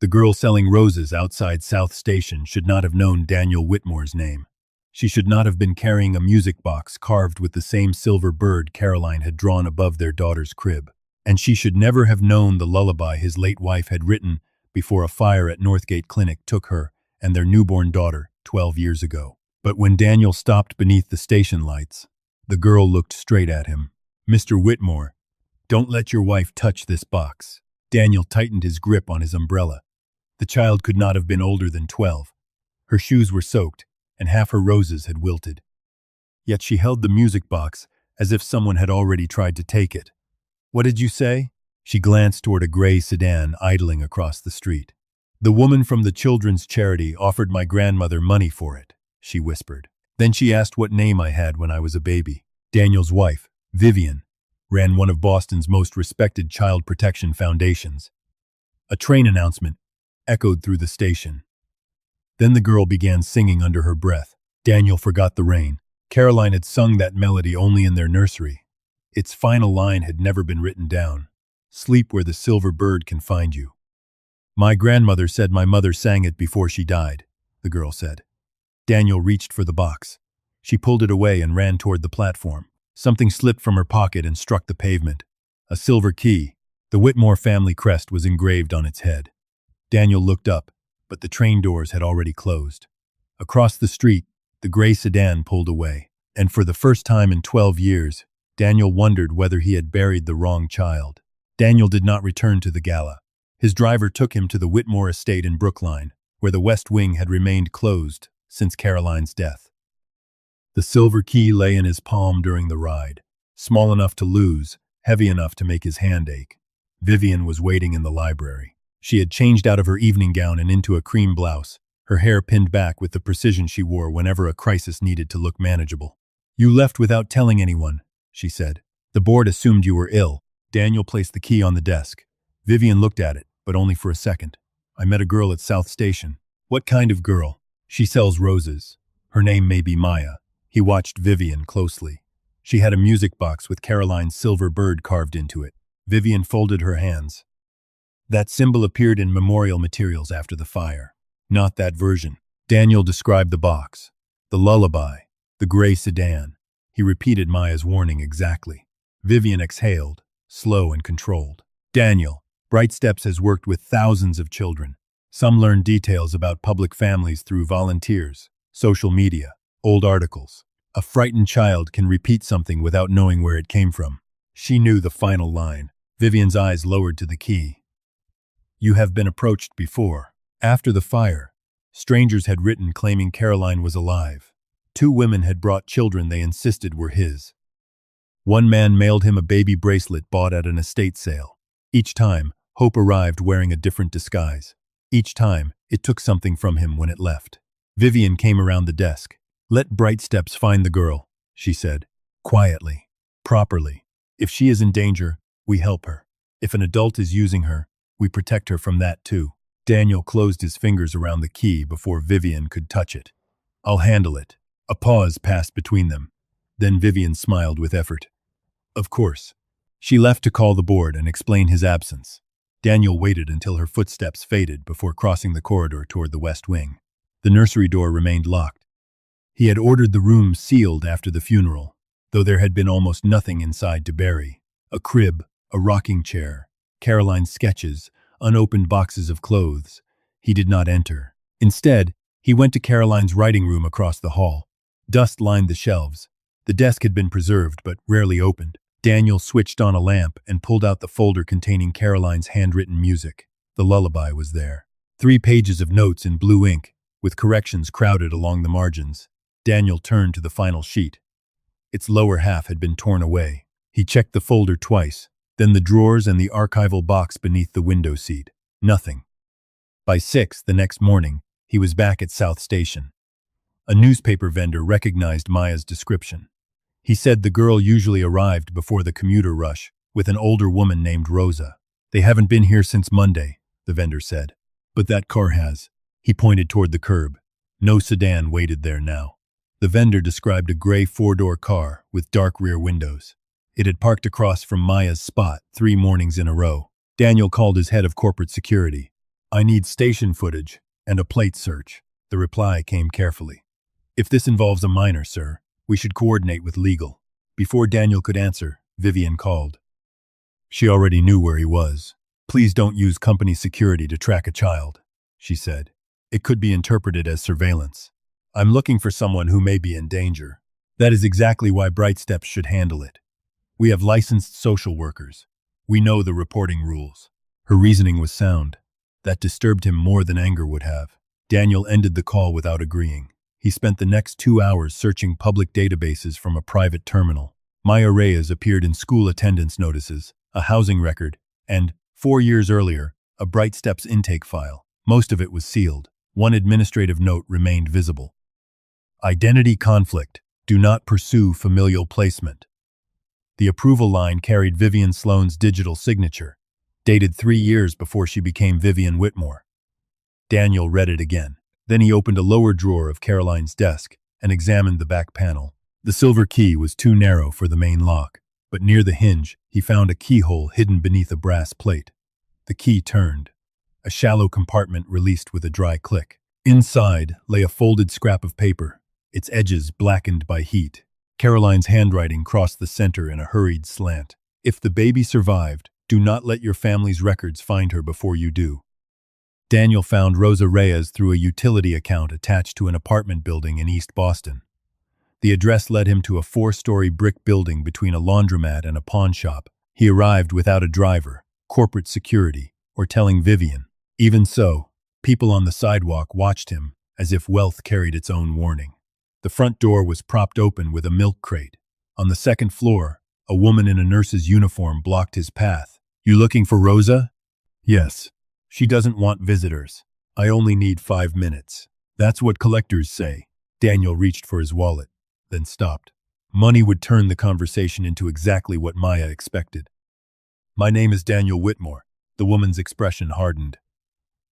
The girl selling roses outside South Station should not have known Daniel Whitmore's name. She should not have been carrying a music box carved with the same silver bird Caroline had drawn above their daughter's crib. And she should never have known the lullaby his late wife had written before a fire at Northgate Clinic took her and their newborn daughter 12 years ago. But when Daniel stopped beneath the station lights, the girl looked straight at him. "Mr. Whitmore, don't let your wife touch this box." Daniel tightened his grip on his umbrella. The child could not have been older than 12. Her shoes were soaked, and half her roses had wilted. Yet she held the music box as if someone had already tried to take it. "What did you say?" She glanced toward a gray sedan idling across the street. "The woman from the children's charity offered my grandmother money for it," she whispered. "Then she asked what name I had when I was a baby." Daniel's wife, Vivian, ran one of Boston's most respected child protection foundations. A train announcement echoed through the station. Then the girl began singing under her breath. Daniel forgot the rain. Caroline had sung that melody only in their nursery. Its final line had never been written down. "Sleep where the silver bird can find you." "My grandmother said my mother sang it before she died," the girl said. Daniel reached for the box. She pulled it away and ran toward the platform. Something slipped from her pocket and struck the pavement. A silver key. The Whitmore family crest was engraved on its head. Daniel looked up, but the train doors had already closed. Across the street, the gray sedan pulled away, and for the first time in 12 years, Daniel wondered whether he had buried the wrong child. Daniel did not return to the gala. His driver took him to the Whitmore estate in Brookline, where the West Wing had remained closed since Caroline's death. The silver key lay in his palm during the ride, small enough to lose, heavy enough to make his hand ache. Vivian was waiting in the library. She had changed out of her evening gown and into a cream blouse, her hair pinned back with the precision she wore whenever a crisis needed to look manageable. "You left without telling anyone," she said. "The board assumed you were ill." Daniel placed the key on the desk. Vivian looked at it, but only for a second. "I met a girl at South Station." "What kind of girl?" "She sells roses. Her name may be Maya." He watched Vivian closely. She had a music box with Caroline's silver bird carved into it. Vivian folded her hands. "That symbol appeared in memorial materials after the fire." "Not that version." Daniel described the box, the lullaby, the gray sedan. He repeated Maya's warning exactly. Vivian exhaled, slow and controlled. "Daniel, Bright Steps has worked with thousands of children. Some learn details about public families through volunteers, social media, old articles. A frightened child can repeat something without knowing where it came from." She knew the final line. Vivian's eyes lowered to the key. "You have been approached before." After the fire, strangers had written claiming Caroline was alive. 2 women had brought children they insisted were his. One man mailed him a baby bracelet bought at an estate sale. Each time, Hope arrived wearing a different disguise. Each time, it took something from him when it left. Vivian came around the desk. "Let Bright Steps find the girl," she said. "Quietly. Properly. If she is in danger, we help her. If an adult is using her, we protect her from that too." Daniel closed his fingers around the key before Vivian could touch it. "I'll handle it." A pause passed between them. Then Vivian smiled with effort. "Of course." She left to call the board and explain his absence. Daniel waited until her footsteps faded before crossing the corridor toward the West Wing. The nursery door remained locked. He had ordered the room sealed after the funeral, though there had been almost nothing inside to bury. A crib, a rocking chair, Caroline's sketches, unopened boxes of clothes. He did not enter. Instead, he went to Caroline's writing room across the hall. Dust lined the shelves. The desk had been preserved but rarely opened. Daniel switched on a lamp and pulled out the folder containing Caroline's handwritten music. The lullaby was there. 3 pages of notes in blue ink, with corrections crowded along the margins. Daniel turned to the final sheet. Its lower half had been torn away. He checked the folder twice, then the drawers and the archival box beneath the window seat. Nothing. By 6 the next morning, he was back at South Station. A newspaper vendor recognized Maya's description. He said the girl usually arrived before the commuter rush, with an older woman named Rosa. "They haven't been here since Monday," the vendor said. "But that car has." He pointed toward the curb. No sedan waited there now. The vendor described a gray 4-door car with dark rear windows. It had parked across from Maya's spot 3 mornings in a row. Daniel called his head of corporate security. I need station footage and a plate search. The reply came carefully. If this involves a minor, sir, we should coordinate with legal. Before Daniel could answer, Vivian called. She already knew where he was. Please don't use company security to track a child, she said. It could be interpreted as surveillance. I'm looking for someone who may be in danger. That is exactly why Bright Steps should handle it. We have licensed social workers. We know the reporting rules. Her reasoning was sound. That disturbed him more than anger would have. Daniel ended the call without agreeing. He spent the next 2 hours searching public databases from a private terminal. Maya Reyes appeared in school attendance notices, a housing record, and, 4 years earlier, a Bright Steps intake file. Most of it was sealed. One administrative note remained visible. Identity conflict. Do not pursue familial placement. The approval line carried Vivian Sloane's digital signature, dated 3 years before she became Vivian Whitmore. Daniel read it again. Then he opened a lower drawer of Caroline's desk and examined the back panel. The silver key was too narrow for the main lock, but near the hinge, he found a keyhole hidden beneath a brass plate. The key turned. A shallow compartment released with a dry click. Inside lay a folded scrap of paper, its edges blackened by heat. Caroline's handwriting crossed the center in a hurried slant. If the baby survived, do not let your family's records find her before you do. Daniel found Rosa Reyes through a utility account attached to an apartment building in East Boston. The address led him to a 4-story brick building between a laundromat and a pawn shop. He arrived without a driver, corporate security, or telling Vivian. Even so, people on the sidewalk watched him, as if wealth carried its own warning. The front door was propped open with a milk crate. On the second floor, a woman in a nurse's uniform blocked his path. You looking for Rosa? Yes. She doesn't want visitors. I only need 5 minutes. That's what collectors say. Daniel reached for his wallet, then stopped. Money would turn the conversation into exactly what Maya expected. My name is Daniel Whitmore. The woman's expression hardened.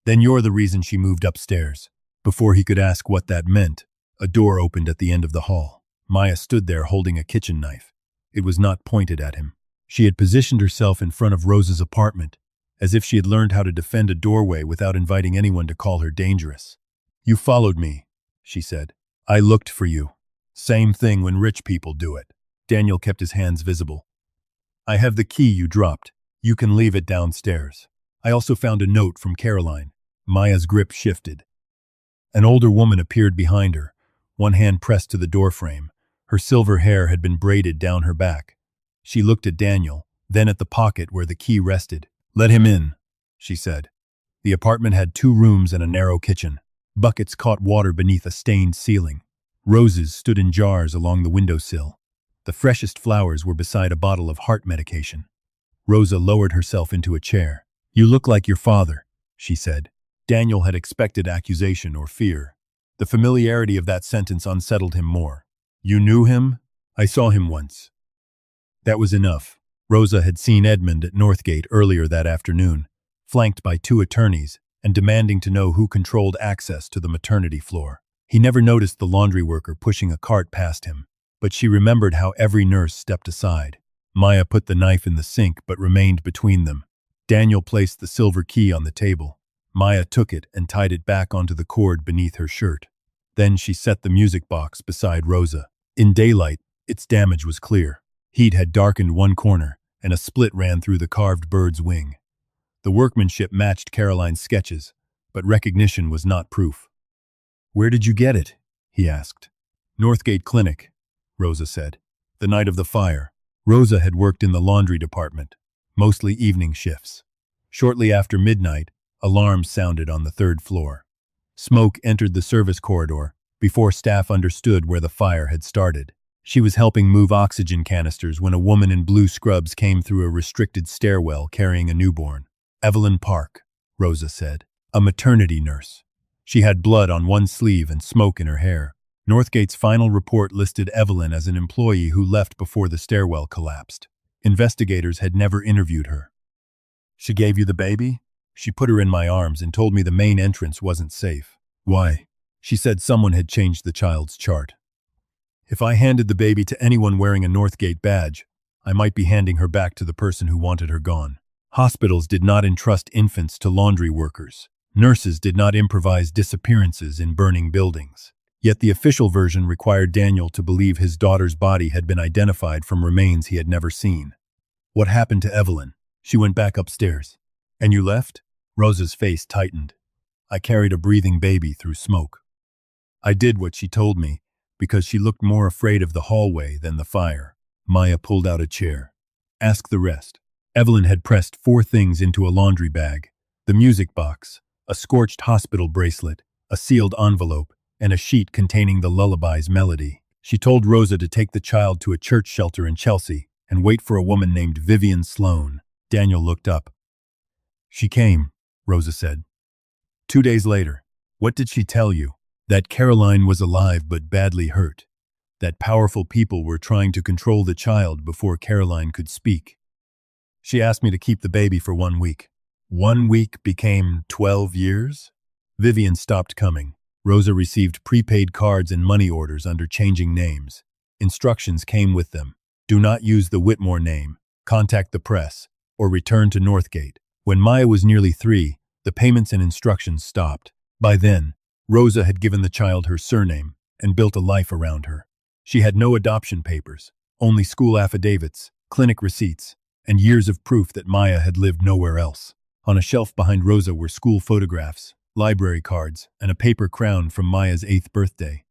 Then you're the reason she moved upstairs. Before he could ask what that meant, a door opened at the end of the hall. Maya stood there holding a kitchen knife. It was not pointed at him. She had positioned herself in front of Rosa's apartment, as if she had learned how to defend a doorway without inviting anyone to call her dangerous. You followed me, she said. I looked for you. Same thing when rich people do it. Daniel kept his hands visible. I have the key you dropped. You can leave it downstairs. I also found a note from Caroline. Maya's grip shifted. An older woman appeared behind her, one hand pressed to the doorframe. Her silver hair had been braided down her back. She looked at Daniel, then at the pocket where the key rested. Let him in, she said. The apartment had 2 rooms and a narrow kitchen. Buckets caught water beneath a stained ceiling. Roses stood in jars along the windowsill. The freshest flowers were beside a bottle of heart medication. Rosa lowered herself into a chair. You look like your father, she said. Daniel had expected accusation or fear. The familiarity of that sentence unsettled him more. You knew him? I saw him once. That was enough. Rosa had seen Edmund at Northgate earlier that afternoon, flanked by 2 attorneys and demanding to know who controlled access to the maternity floor. He never noticed the laundry worker pushing a cart past him, but she remembered how every nurse stepped aside. Maya put the knife in the sink but remained between them. Daniel placed the silver key on the table. Maya took it and tied it back onto the cord beneath her shirt. Then she set the music box beside Rosa. In daylight, its damage was clear. Heat had darkened one corner, and a split ran through the carved bird's wing. The workmanship matched Caroline's sketches, but recognition was not proof. Where did you get it? He asked. Northgate Clinic, Rosa said. The night of the fire. Rosa had worked in the laundry department, mostly evening shifts. Shortly after midnight, alarms sounded on the 3rd floor. Smoke entered the service corridor before staff understood where the fire had started. She was helping move oxygen canisters when a woman in blue scrubs came through a restricted stairwell carrying a newborn. Evelyn Park, Rosa said. A maternity nurse. She had blood on one sleeve and smoke in her hair. Northgate's final report listed Evelyn as an employee who left before the stairwell collapsed. Investigators had never interviewed her. She gave you the baby? She put her in my arms and told me the main entrance wasn't safe. Why? She said someone had changed the child's chart. If I handed the baby to anyone wearing a Northgate badge, I might be handing her back to the person who wanted her gone. Hospitals did not entrust infants to laundry workers. Nurses did not improvise disappearances in burning buildings. Yet the official version required Daniel to believe his daughter's body had been identified from remains he had never seen. What happened to Evelyn? She went back upstairs. And you left? Rosa's face tightened. I carried a breathing baby through smoke. I did what she told me, because she looked more afraid of the hallway than the fire. Maya pulled out a chair. Ask the rest. Evelyn had pressed 4 things into a laundry bag: the music box, a scorched hospital bracelet, a sealed envelope, and a sheet containing the lullaby's melody. She told Rosa to take the child to a church shelter in Chelsea and wait for a woman named Vivian Sloan. Daniel looked up. She came, Rosa said. 2 days later. What did she tell you? That Caroline was alive but badly hurt. That powerful people were trying to control the child before Caroline could speak. She asked me to keep the baby for 1 week. 1 week became 12 years? Vivian stopped coming. Rosa received prepaid cards and money orders under changing names. Instructions came with them. Do not use the Whitmore name, contact the press, or return to Northgate. When Maya was nearly 3, the payments and instructions stopped. By then, Rosa had given the child her surname and built a life around her. She had no adoption papers, only school affidavits, clinic receipts, and years of proof that Maya had lived nowhere else. On a shelf behind Rosa were school photographs, library cards, and a paper crown from Maya's 8th birthday.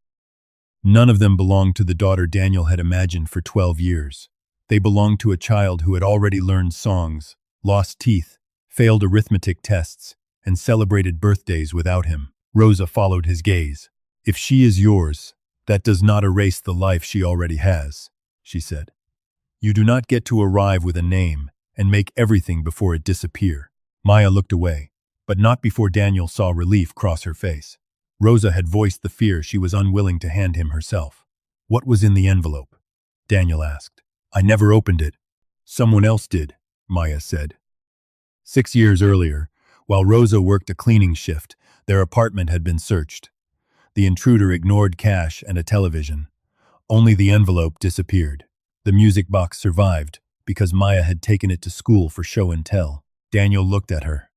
None of them belonged to the daughter Daniel had imagined for 12 years. They belonged to a child who had already learned songs, lost teeth, failed arithmetic tests, and celebrated birthdays without him. Rosa followed his gaze. If she is yours, that does not erase the life she already has, she said. You do not get to arrive with a name and make everything before it disappear. Maya looked away, but not before Daniel saw relief cross her face. Rosa had voiced the fear she was unwilling to hand him herself. What was in the envelope? Daniel asked. I never opened it. Someone else did, Maya said. 6 years earlier, while Rosa worked a cleaning shift, their apartment had been searched. The intruder ignored cash and a television. Only the envelope disappeared. The music box survived because Maya had taken it to school for show and tell. Daniel looked at her.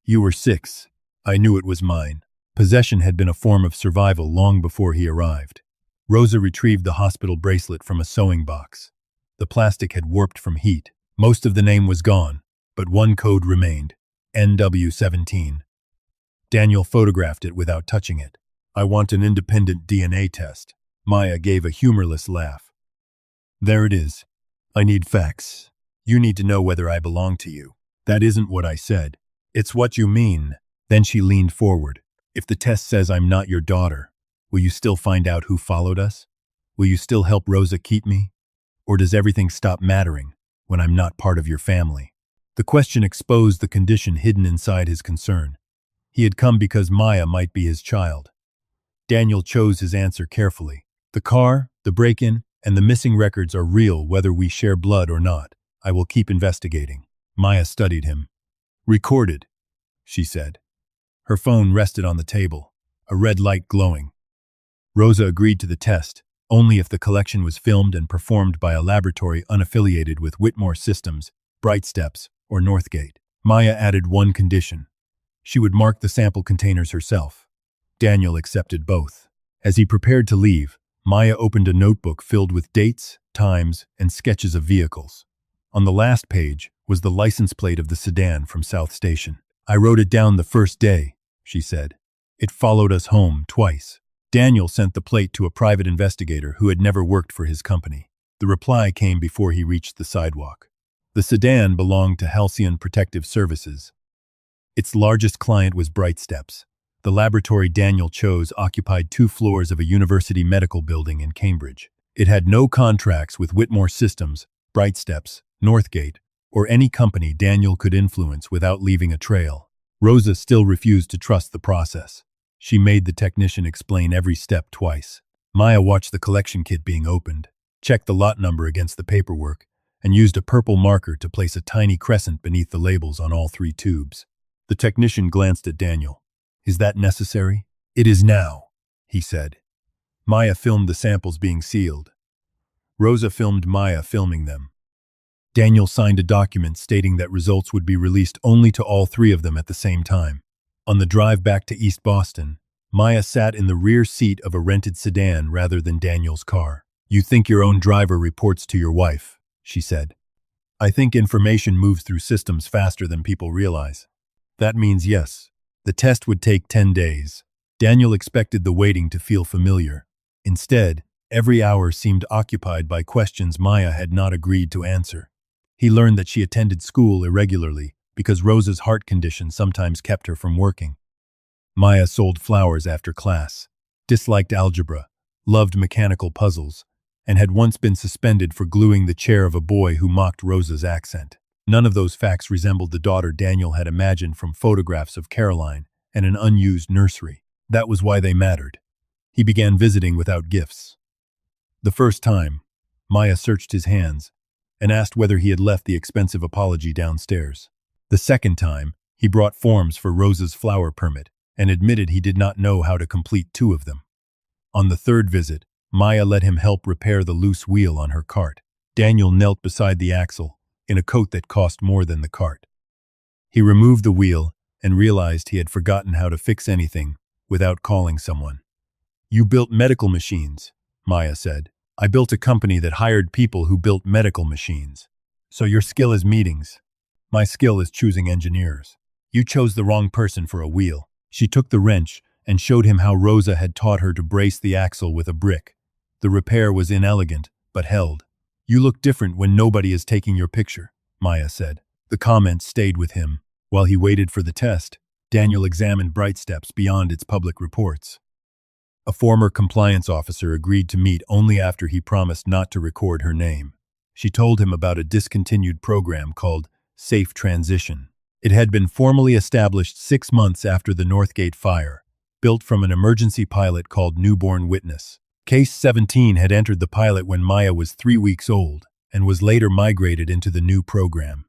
You were 6. I knew it was mine. Possession had been a form of survival long before he arrived. Rosa retrieved the hospital bracelet from a sewing box. The plastic had warped from heat. Most of the name was gone, but one code remained, NW17. Daniel photographed it without touching it. I want an independent DNA test. Maya gave a humorless laugh. There it is. I need facts. You need to know whether I belong to you. That isn't what I said. It's what you mean. Then she leaned forward. If the test says I'm not your daughter, will you still find out who followed us? Will you still help Rosa keep me? Or does everything stop mattering when I'm not part of your family? The question exposed the condition hidden inside his concern. He had come because Maya might be his child. Daniel chose his answer carefully. The car, the break-in, and the missing records are real whether we share blood or not. I will keep investigating. Maya studied him. Recorded, she said. Her phone rested on the table, a red light glowing. Rosa agreed to the test, only if the collection was filmed and performed by a laboratory unaffiliated with Whitmore Systems, Bright Steps, or Northgate. Maya added one condition. She would mark the sample containers herself. Daniel accepted both. As he prepared to leave, Maya opened a notebook filled with dates, times, and sketches of vehicles. On the last page was the license plate of the sedan from South Station. I wrote it down the first day, she said. It followed us home twice. Daniel sent the plate to a private investigator who had never worked for his company. The reply came before he reached the sidewalk. The sedan belonged to Halcyon Protective Services. Its largest client was Bright Steps. The laboratory Daniel chose occupied 2 floors of a university medical building in Cambridge. It had no contracts with Whitmore Systems, Bright Steps, Northgate, or any company Daniel could influence without leaving a trail. Rosa still refused to trust the process. She made the technician explain every step twice. Maya watched the collection kit being opened, checked the lot number against the paperwork, and used a purple marker to place a tiny crescent beneath the labels on all 3 tubes. The technician glanced at Daniel. Is that necessary? It is now, he said. Maya filmed the samples being sealed. Rosa filmed Maya filming them. Daniel signed a document stating that results would be released only to all 3 of them at the same time. On the drive back to East Boston, Maya sat in the rear seat of a rented sedan rather than Daniel's car. "You think your own driver reports to your wife," she said. "I think information moves through systems faster than people realize." That means yes. The test would take 10 days. Daniel expected the waiting to feel familiar. Instead, every hour seemed occupied by questions Maya had not agreed to answer. He learned that she attended school irregularly because Rosa's heart condition sometimes kept her from working. Maya sold flowers after class, disliked algebra, loved mechanical puzzles, and had once been suspended for gluing the chair of a boy who mocked Rosa's accent. None of those facts resembled the daughter Daniel had imagined from photographs of Caroline and an unused nursery. That was why they mattered. He began visiting without gifts. The first time, Maya searched his hands and asked whether he had left the expensive apology downstairs. The second time, he brought forms for Rosa's flower permit and admitted he did not know how to complete 2 of them. On the third visit, Maya let him help repair the loose wheel on her cart. Daniel knelt beside the axle, in a coat that cost more than the cart. He removed the wheel and realized he had forgotten how to fix anything without calling someone. "You built medical machines," Maya said. "I built a company that hired people who built medical machines. So your skill is meetings. My skill is choosing engineers. You chose the wrong person for a wheel." She took the wrench and showed him how Rosa had taught her to brace the axle with a brick. The repair was inelegant, but held. "You look different when nobody is taking your picture," Maya said. The comment stayed with him. While he waited for the test, Daniel examined Bright Steps beyond its public reports. A former compliance officer agreed to meet only after he promised not to record her name. She told him about a discontinued program called Safe Transition. It had been formally established 6 months after the Northgate fire, built from an emergency pilot called Newborn Witness. Case 17 had entered the pilot when Maya was 3 weeks old and was later migrated into the new program.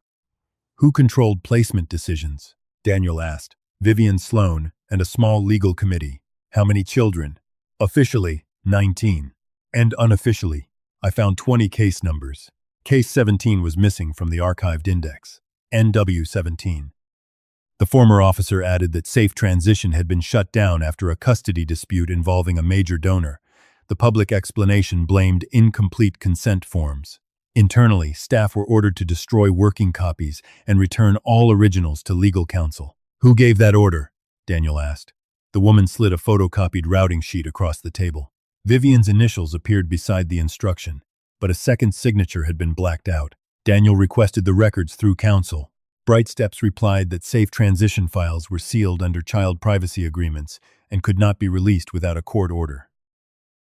"Who controlled placement decisions?" Daniel asked. "Vivian Sloan and a small legal committee." "How many children?" "Officially, 19. And unofficially, I found 20 case numbers. Case 17 was missing from the archived index. NW17. The former officer added that Safe Transition had been shut down after a custody dispute involving a major donor. The public explanation blamed incomplete consent forms. Internally, staff were ordered to destroy working copies and return all originals to legal counsel. "Who gave that order?" Daniel asked. The woman slid a photocopied routing sheet across the table. Vivian's initials appeared beside the instruction, but a second signature had been blacked out. Daniel requested the records through counsel. Bright Steps replied that Safe Transition files were sealed under child privacy agreements and could not be released without a court order.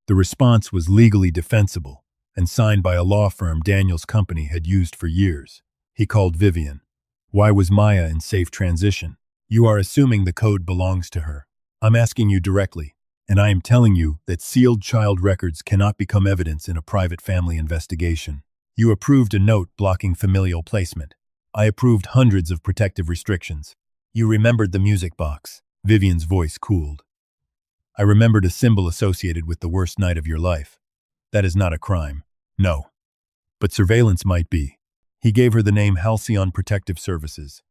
The response was legally defensible and signed by a law firm Daniel's company had used for years. He called Vivian. "Why was Maya in Safe Transition?" "You are assuming the code belongs to her. I'm asking you directly, and I am telling you that sealed child records cannot become evidence in a private family investigation. You approved a note blocking familial placement. I approved hundreds of protective restrictions. You remembered the music box." Vivian's voice cooled. "I remembered a symbol associated with the worst night of your life. That is not a crime." "No. But surveillance might be." He gave her the name Halcyon Protective Services.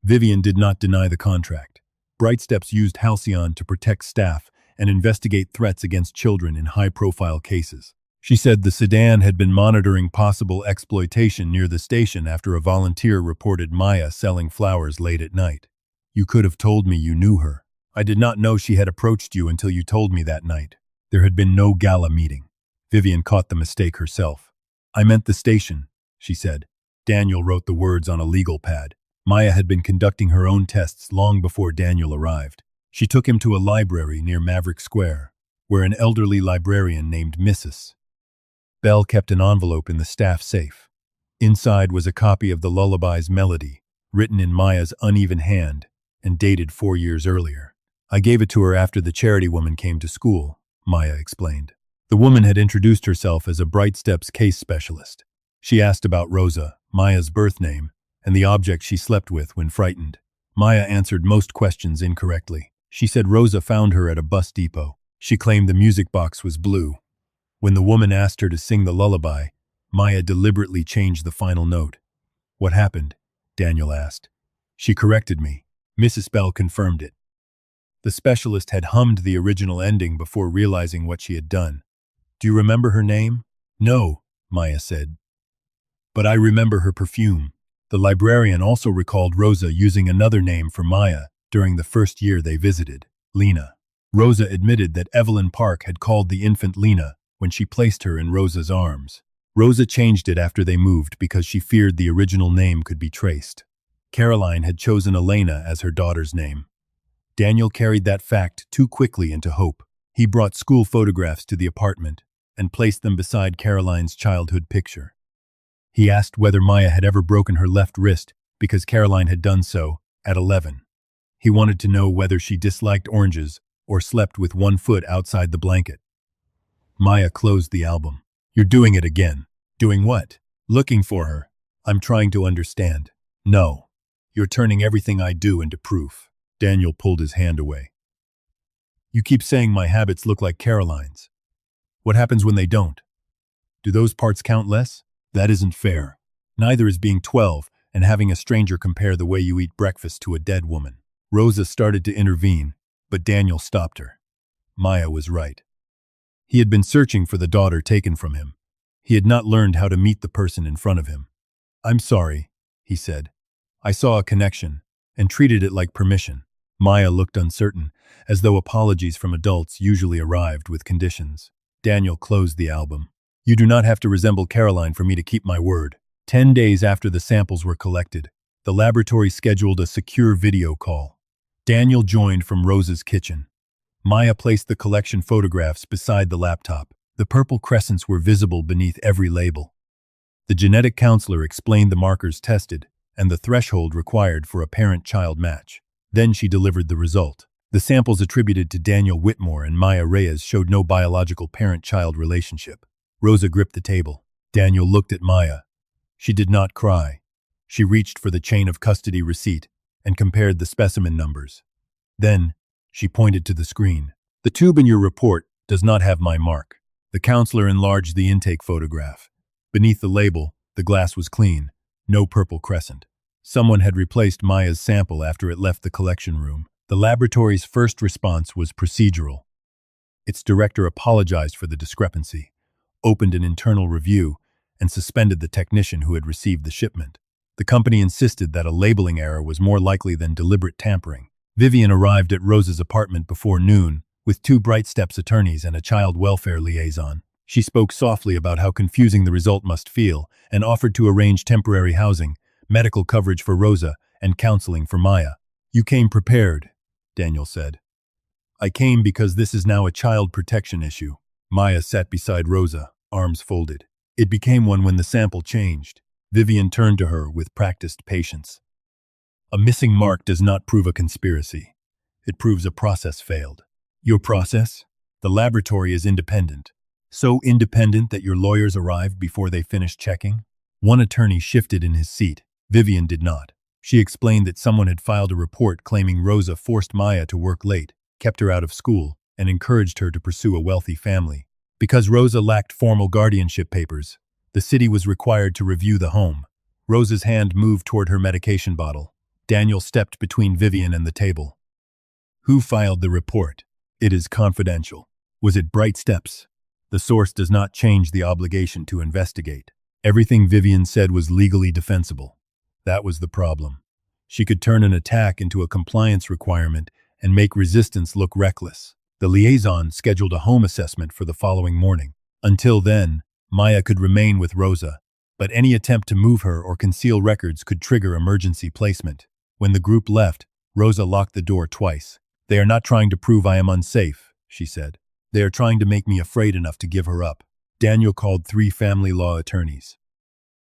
Vivian did not deny the contract. Bright Steps used Halcyon to protect staff and investigate threats against children in high-profile cases. She said the sedan had been monitoring possible exploitation near the station after a volunteer reported Maya selling flowers late at night. "You could have told me you knew her. I did not know she had approached you until you told me that night." There had been no gala meeting. Vivian caught the mistake herself. "I meant the station," she said. Daniel wrote the words on a legal pad. Maya had been conducting her own tests long before Daniel arrived. She took him to a library near Maverick Square, where an elderly librarian named Mrs. Bell kept an envelope in the staff safe. Inside was a copy of the lullaby's melody, written in Maya's uneven hand and dated 4 years earlier. "I gave it to her after the charity woman came to school," Maya explained. The woman had introduced herself as a Bright Steps case specialist. She asked about Rosa, Maya's birth name, and the object she slept with when frightened. Maya answered most questions incorrectly. She said Rosa found her at a bus depot. She claimed the music box was blue. When the woman asked her to sing the lullaby, Maya deliberately changed the final note. "What happened?" Daniel asked. "She corrected me." Mrs. Bell confirmed it. The specialist had hummed the original ending before realizing what she had done. Do you remember her name? No, Maya said. But I remember her perfume. The librarian also recalled Rosa using another name for Maya during the first year they visited, Lena. Rosa admitted that Evelyn Park had called the infant Lena when she placed her in Rosa's arms. Rosa changed it after they moved because she feared the original name could be traced. Caroline had chosen Elena as her daughter's name. Daniel carried that fact too quickly into hope. He brought school photographs to the apartment and placed them beside Caroline's childhood picture. He asked whether Maya had ever broken her left wrist because Caroline had done so at 11. He wanted to know whether she disliked oranges or slept with one foot outside the blanket. Maya closed the album. You're doing it again. Doing what? Looking for her. I'm trying to understand. No. You're turning everything I do into proof. Daniel pulled his hand away. You keep saying my habits look like Caroline's. What happens when they don't? Do those parts count less? That isn't fair. Neither is being 12 and having a stranger compare the way you eat breakfast to a dead woman. Rosa started to intervene, but Daniel stopped her. Maya was right. He had been searching for the daughter taken from him. He had not learned how to meet the person in front of him. I'm sorry, he said. I saw a connection and treated it like permission. Maya looked uncertain, as though apologies from adults usually arrived with conditions. Daniel closed the album. You do not have to resemble Caroline for me to keep my word. 10 days after the samples were collected, the laboratory scheduled a secure video call. Daniel joined from Rosa's kitchen. Maya placed the collection photographs beside the laptop. The purple crescents were visible beneath every label. The genetic counselor explained the markers tested and the threshold required for a parent-child match. Then she delivered the result. The samples attributed to Daniel Whitmore and Maya Reyes showed no biological parent-child relationship. Rosa gripped the table. Daniel looked at Maya. She did not cry. She reached for the chain of custody receipt and compared the specimen numbers. Then, she pointed to the screen. The tube in your report does not have my mark. The counselor enlarged the intake photograph. Beneath the label, the glass was clean. No purple crescent. Someone had replaced Maya's sample after it left the collection room. The laboratory's first response was procedural. Its director apologized for the discrepancy, opened an internal review, and suspended the technician who had received the shipment. The company insisted that a labeling error was more likely than deliberate tampering. Vivian arrived at Rosa's apartment before noon, with 2 Bright Steps attorneys and a child welfare liaison. She spoke softly about how confusing the result must feel and offered to arrange temporary housing, medical coverage for Rosa, and counseling for Maya. You came prepared, Daniel said. I came because this is now a child protection issue. Maya sat beside Rosa, arms folded. It became one when the sample changed. Vivian turned to her with practiced patience. A missing mark does not prove a conspiracy. It proves a process failed. Your process? The laboratory is independent. So independent that your lawyers arrived before they finished checking? One attorney shifted in his seat. Vivian did not. She explained that someone had filed a report claiming Rosa forced Maya to work late, kept her out of school, and encouraged her to pursue a wealthy family. Because Rosa lacked formal guardianship papers, the city was required to review the home. Rosa's hand moved toward her medication bottle. Daniel stepped between Vivian and the table. Who filed the report? It is confidential. Was it Bright Steps? The source does not change the obligation to investigate. Everything Vivian said was legally defensible. That was the problem. She could turn an attack into a compliance requirement and make resistance look reckless. The liaison scheduled a home assessment for the following morning. Until then, Maya could remain with Rosa, but any attempt to move her or conceal records could trigger emergency placement. When the group left, Rosa locked the door twice. They are not trying to prove I am unsafe, she said. They are trying to make me afraid enough to give her up. Daniel called 3 family law attorneys.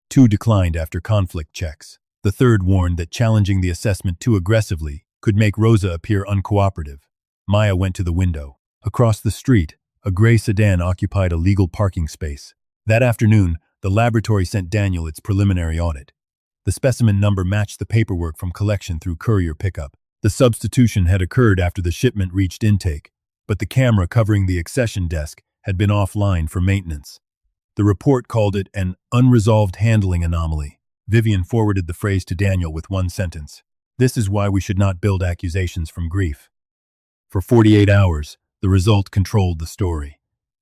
2 declined after conflict checks. The third warned that challenging the assessment too aggressively could make Rosa appear uncooperative. Maya went to the window. Across the street, a gray sedan occupied a legal parking space. That afternoon, the laboratory sent Daniel its preliminary audit. The specimen number matched the paperwork from collection through courier pickup. The substitution had occurred after the shipment reached intake, but the camera covering the accession desk had been offline for maintenance. The report called it an unresolved handling anomaly. Vivian forwarded the phrase to Daniel with one sentence. This is why we should not build accusations from grief. For 48 hours, the result controlled the story.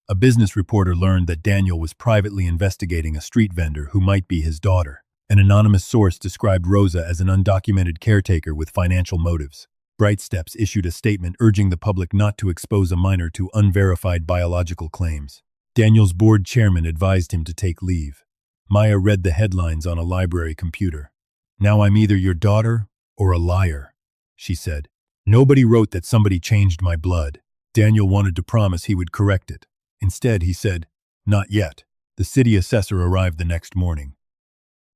A business reporter learned that Daniel was privately investigating a street vendor who might be his daughter. An anonymous source described Rosa as an undocumented caretaker with financial motives. Bright Steps issued a statement urging the public not to expose a minor to unverified biological claims. Daniel's board chairman advised him to take leave. Maya read the headlines on a library computer. "Now I'm either your daughter or a liar," she said. "Nobody wrote that somebody changed my blood." Daniel wanted to promise he would correct it. Instead, he said, "Not yet." The city assessor arrived the next morning.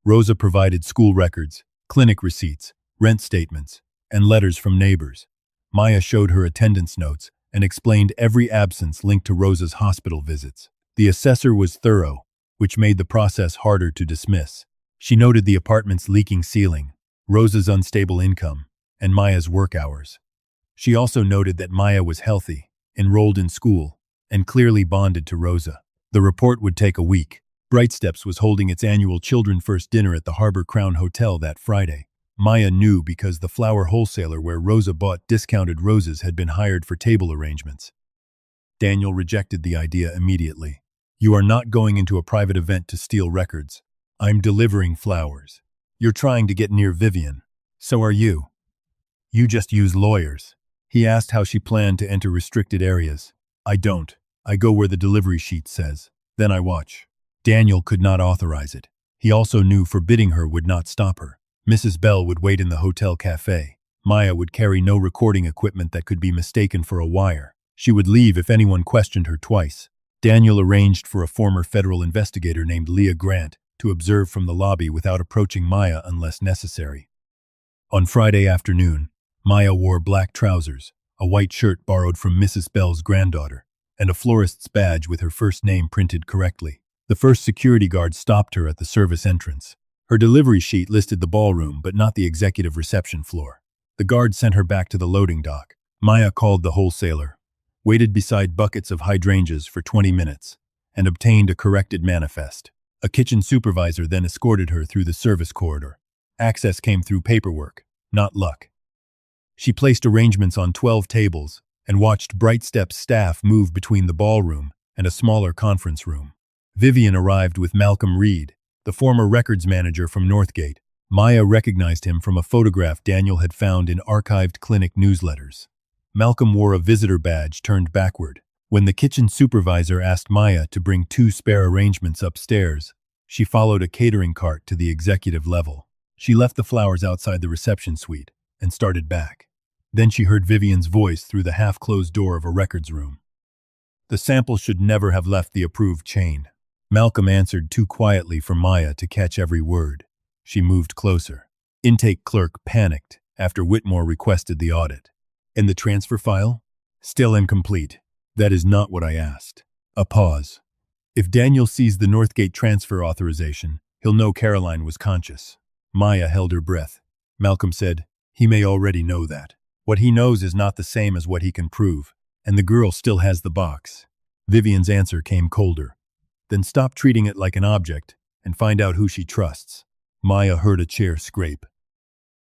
Rosa provided school records, clinic receipts, rent statements, and letters from neighbors. Maya showed her attendance notes and explained every absence linked to Rosa's hospital visits. The assessor was thorough, which made the process harder to dismiss. She noted the apartment's leaking ceiling, Rosa's unstable income, and Maya's work hours. She also noted that Maya was healthy, enrolled in school, and clearly bonded to Rosa. The report would take a week. Bright Steps was holding its annual Children First dinner at the Harbor Crown Hotel that Friday. Maya knew because the flower wholesaler where Rosa bought discounted roses had been hired for table arrangements. Daniel rejected the idea immediately. "You are not going into a private event to steal records. I'm delivering flowers. You're trying to get near Vivian. So are you. You just use lawyers." He asked how she planned to enter restricted areas. "I don't. I go where the delivery sheet says. Then I watch." Daniel could not authorize it. He also knew forbidding her would not stop her. Mrs. Bell would wait in the hotel cafe. Maya would carry no recording equipment that could be mistaken for a wire. She would leave if anyone questioned her twice. Daniel arranged for a former federal investigator named Leah Grant to observe from the lobby without approaching Maya unless necessary. On Friday afternoon, Maya wore black trousers, a white shirt borrowed from Mrs. Bell's granddaughter, and a florist's badge with her first name printed correctly. The first security guard stopped her at the service entrance. Her delivery sheet listed the ballroom but not the executive reception floor. The guard sent her back to the loading dock. Maya called the wholesaler, waited beside buckets of hydrangeas for 20 minutes, and obtained a corrected manifest. A kitchen supervisor then escorted her through the service corridor. Access came through paperwork, not luck. She placed arrangements on 12 tables and watched Bright Steps staff move between the ballroom and a smaller conference room. Vivian arrived with Malcolm Reed, the former records manager from Northgate. Maya recognized him from a photograph Daniel had found in archived clinic newsletters. Malcolm wore a visitor badge turned backward. When the kitchen supervisor asked Maya to bring 2 spare arrangements upstairs, she followed a catering cart to the executive level. She left the flowers outside the reception suite and started back. Then she heard Vivian's voice through the half-closed door of a records room. "The sample should never have left the approved chain." Malcolm answered too quietly for Maya to catch every word. She moved closer. Intake clerk panicked after Whitmore requested the audit. "And the transfer file? Still incomplete." "That is not what I asked." A pause. "If Daniel sees the Northgate transfer authorization, he'll know Caroline was conscious." Maya held her breath. Malcolm said, "He may already know that. What he knows is not the same as what he can prove, and the girl still has the box." Vivian's answer came colder. "Then stop treating it like an object and find out who she trusts." Maya heard a chair scrape.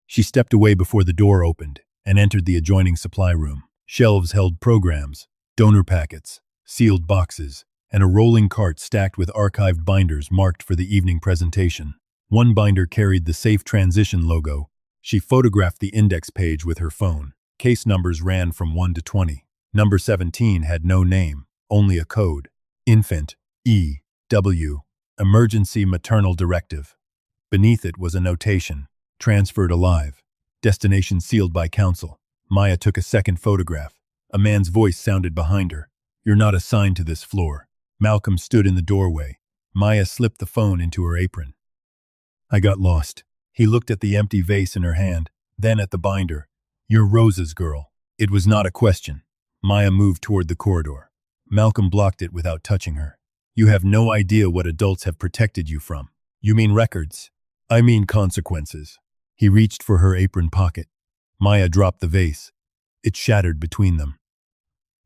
She stepped away before the door opened and entered the adjoining supply room. Shelves held programs, donor packets, sealed boxes, and a rolling cart stacked with archived binders marked for the evening presentation. One binder carried the Safe Transition logo. She photographed the index page with her phone. Case numbers ran from 1 to 20. Number 17 had no name, only a code. Infant, E.W. Emergency Maternal Directive. Beneath it was a notation, transferred alive. Destination sealed by counsel. Maya took a second photograph. A man's voice sounded behind her. "You're not assigned to this floor." Malcolm stood in the doorway. Maya slipped the phone into her apron. "I got lost." He looked at the empty vase in her hand, then at the binder. "You're Rosa's girl." It was not a question. Maya moved toward the corridor. Malcolm blocked it without touching her. "You have no idea what adults have protected you from." "You mean records?" "I mean consequences." He reached for her apron pocket. Maya dropped the vase. It shattered between them.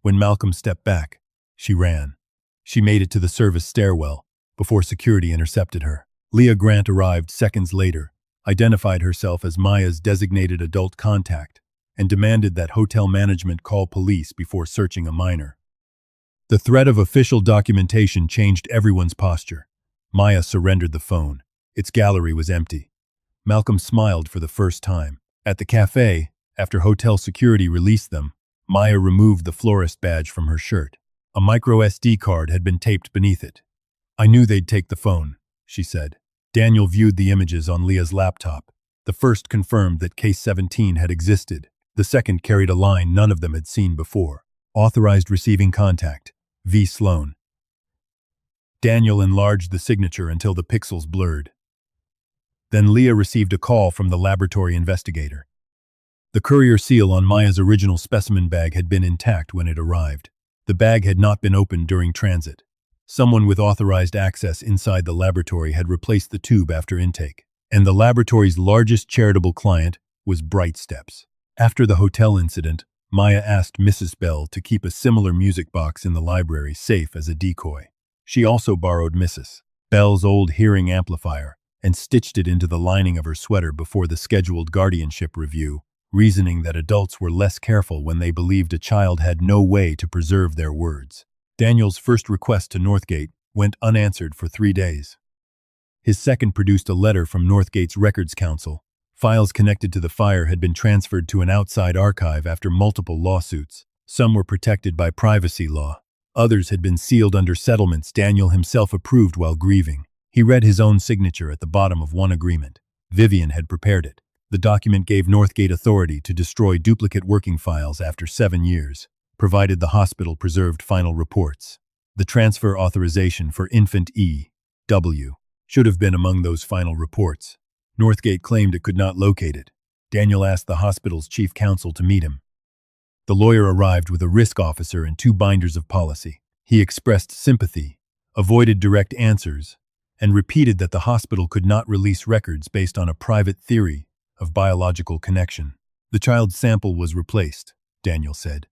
When Malcolm stepped back, she ran. She made it to the service stairwell before security intercepted her. Leah Grant arrived seconds later, identified herself as Maya's designated adult contact, and demanded that hotel management call police before searching a minor. The threat of official documentation changed everyone's posture. Maya surrendered the phone. Its gallery was empty. Malcolm smiled for the first time. At the cafe, after hotel security released them, Maya removed the florist badge from her shirt. A micro SD card had been taped beneath it. "I knew they'd take the phone," she said. Daniel viewed the images on Leah's laptop. The first confirmed that Case 17 had existed. The second carried a line none of them had seen before. "Authorized receiving contact. V. Sloan." Daniel enlarged the signature until the pixels blurred. Then Leah received a call from the laboratory investigator. The courier seal on Maya's original specimen bag had been intact when it arrived. The bag had not been opened during transit. Someone with authorized access inside the laboratory had replaced the tube after intake. And the laboratory's largest charitable client was Bright Steps. After the hotel incident, Maya asked Mrs. Bell to keep a similar music box in the library safe as a decoy. She also borrowed Mrs. Bell's old hearing amplifier and stitched it into the lining of her sweater before the scheduled guardianship review, reasoning that adults were less careful when they believed a child had no way to preserve their words. Daniel's first request to Northgate went unanswered for 3 days. His second produced a letter from Northgate's Records Council. Files connected to the fire had been transferred to an outside archive after multiple lawsuits. Some were protected by privacy law. Others had been sealed under settlements Daniel himself approved while grieving. He read his own signature at the bottom of one agreement. Vivian had prepared it. The document gave Northgate authority to destroy duplicate working files after 7 years, provided the hospital preserved final reports. The transfer authorization for infant E.W. should have been among those final reports. Northgate claimed it could not locate it. Daniel asked the hospital's chief counsel to meet him. The lawyer arrived with a risk officer and 2 binders of policy. He expressed sympathy, avoided direct answers, and repeated that the hospital could not release records based on a private theory of biological connection. "The child's sample was replaced," Daniel said.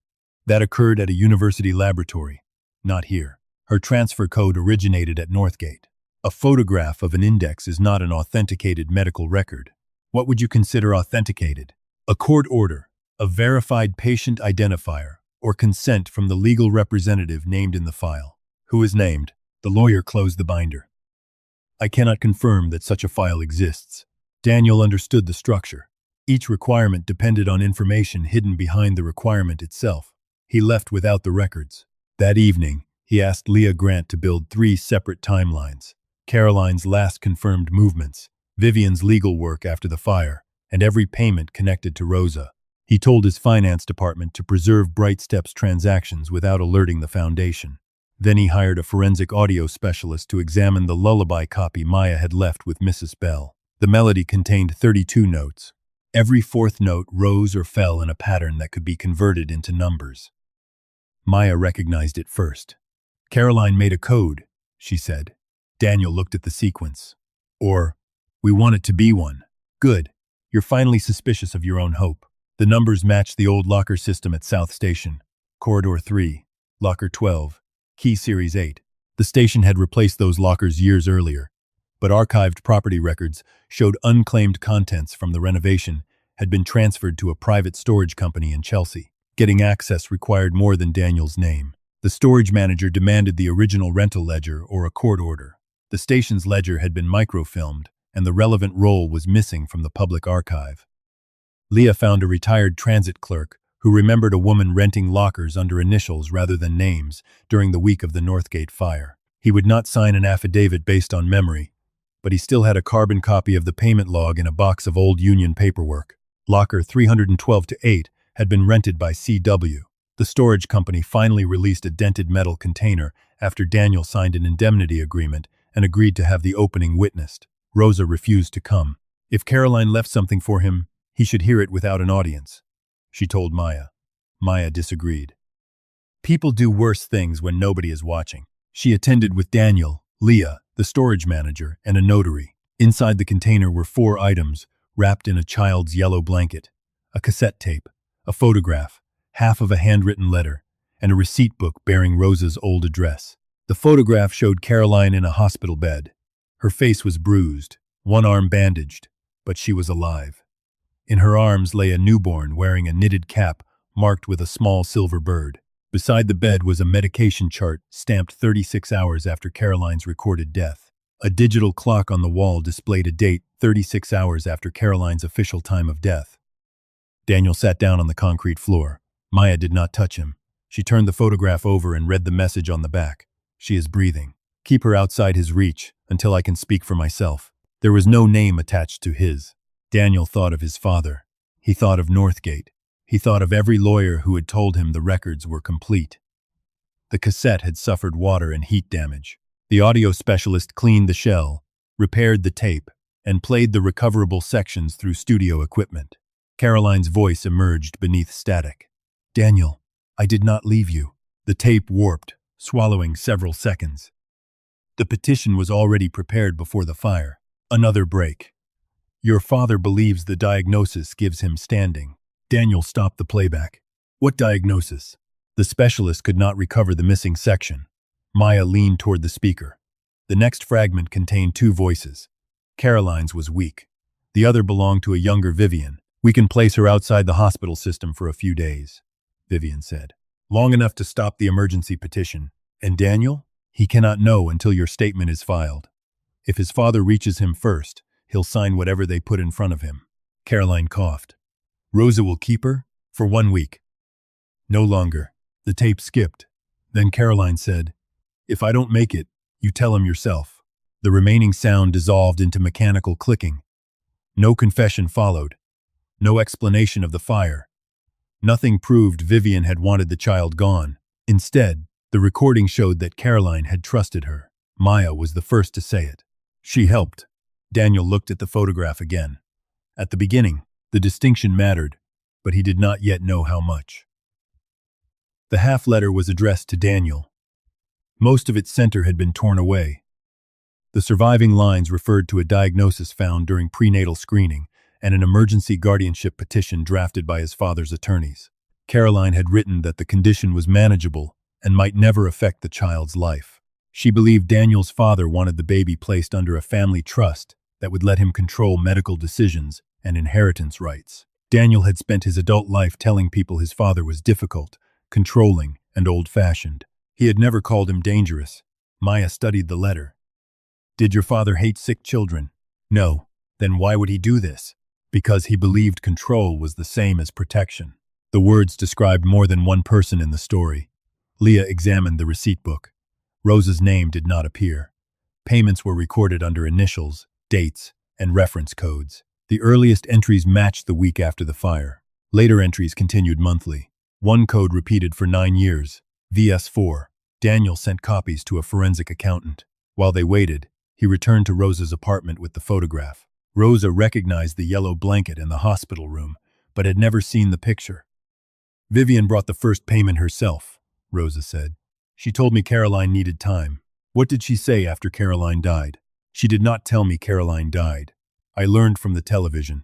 "That occurred at a university laboratory, not here. Her transfer code originated at Northgate. A photograph of an index is not an authenticated medical record. What would you consider authenticated? A court order, a verified patient identifier, or consent from the legal representative named in the file." "Who is named?" The lawyer closed the binder. "I cannot confirm that such a file exists." Daniel understood the structure. Each requirement depended on information hidden behind the requirement itself. He left without the records. That evening, he asked Leah Grant to build 3 separate timelines: Caroline's last confirmed movements, Vivian's legal work after the fire, and every payment connected to Rosa. He told his finance department to preserve Bright Steps transactions without alerting the foundation. Then he hired a forensic audio specialist to examine the lullaby copy Maya had left with Mrs. Bell. The melody contained 32 notes. Every 4th note rose or fell in a pattern that could be converted into numbers. Maya recognized it first. "Caroline made a code," she said. Daniel looked at the sequence. "Or, we want it to be one." "Good. You're finally suspicious of your own hope." The numbers matched the old locker system at South Station. Corridor 3, Locker 12, Key Series 8. The station had replaced those lockers years earlier, but archived property records showed unclaimed contents from the renovation had been transferred to a private storage company in Chelsea. Getting access required more than Daniel's name. The storage manager demanded the original rental ledger or a court order. The station's ledger had been microfilmed, and the relevant roll was missing from the public archive. Leah found a retired transit clerk who remembered a woman renting lockers under initials rather than names during the week of the Northgate fire. He would not sign an affidavit based on memory, but he still had a carbon copy of the payment log in a box of old union paperwork. Locker 312-8 had been rented by CW. The storage company finally released a dented metal container after Daniel signed an indemnity agreement and agreed to have the opening witnessed. Rosa refused to come. If Caroline left something for him, he should hear it without an audience, she told Maya. Maya disagreed. People do worse things when nobody is watching. She attended with Daniel, Leah, the storage manager, and a notary. Inside the container were 4 items wrapped in a child's yellow blanket: a cassette tape, a photograph, half of a handwritten letter, and a receipt book bearing Rosa's old address. The photograph showed Caroline in a hospital bed. Her face was bruised, one arm bandaged, but she was alive. In her arms lay a newborn wearing a knitted cap marked with a small silver bird. Beside the bed was a medication chart stamped 36 hours after Caroline's recorded death. A digital clock on the wall displayed a date 36 hours after Caroline's official time of death. Daniel sat down on the concrete floor. Maya did not touch him. She turned the photograph over and read the message on the back. She is breathing. Keep her outside his reach until I can speak for myself. There was no name attached to his. Daniel thought of his father. He thought of Northgate. He thought of every lawyer who had told him the records were complete. The cassette had suffered water and heat damage. The audio specialist cleaned the shell, repaired the tape, and played the recoverable sections through studio equipment. Caroline's voice emerged beneath static. Daniel, I did not leave you. The tape warped, swallowing several seconds. The petition was already prepared before the fire. Another break. Your father believes the diagnosis gives him standing. Daniel stopped the playback. What diagnosis? The specialist could not recover the missing section. Maya leaned toward the speaker. The next fragment contained two voices. Caroline's was weak. The other belonged to a younger Vivian. We can place her outside the hospital system for a few days, Vivian said. Long enough to stop the emergency petition. And Daniel? He cannot know until your statement is filed. If his father reaches him first, he'll sign whatever they put in front of him. Caroline coughed. Rosa will keep her? For 1 week. No longer. The tape skipped. Then Caroline said, If I don't make it, you tell him yourself. The remaining sound dissolved into mechanical clicking. No confession followed. No explanation of the fire. Nothing proved Vivian had wanted the child gone. Instead, the recording showed that Caroline had trusted her. Maya was the first to say it. She helped. Daniel looked at the photograph again. At the beginning, the distinction mattered, but he did not yet know how much. The half-letter was addressed to Daniel. Most of its center had been torn away. The surviving lines referred to a diagnosis found during prenatal screening and an emergency guardianship petition drafted by his father's attorneys. Caroline had written that the condition was manageable and might never affect the child's life. She believed Daniel's father wanted the baby placed under a family trust that would let him control medical decisions and inheritance rights. Daniel had spent his adult life telling people his father was difficult, controlling, and old-fashioned. He had never called him dangerous. Maya studied the letter. Did your father hate sick children? No. Then why would he do this? Because he believed control was the same as protection. The words described more than one person in the story. Leah examined the receipt book. Rosa's name did not appear. Payments were recorded under initials, dates, and reference codes. The earliest entries matched the week after the fire. Later entries continued monthly. One code repeated for 9 years, VS4. Daniel sent copies to a forensic accountant. While they waited, he returned to Rosa's apartment with the photograph. Rosa recognized the yellow blanket in the hospital room, but had never seen the picture. Vivian brought the first payment herself, Rosa said. She told me Caroline needed time. What did she say after Caroline died? She did not tell me Caroline died. I learned from the television.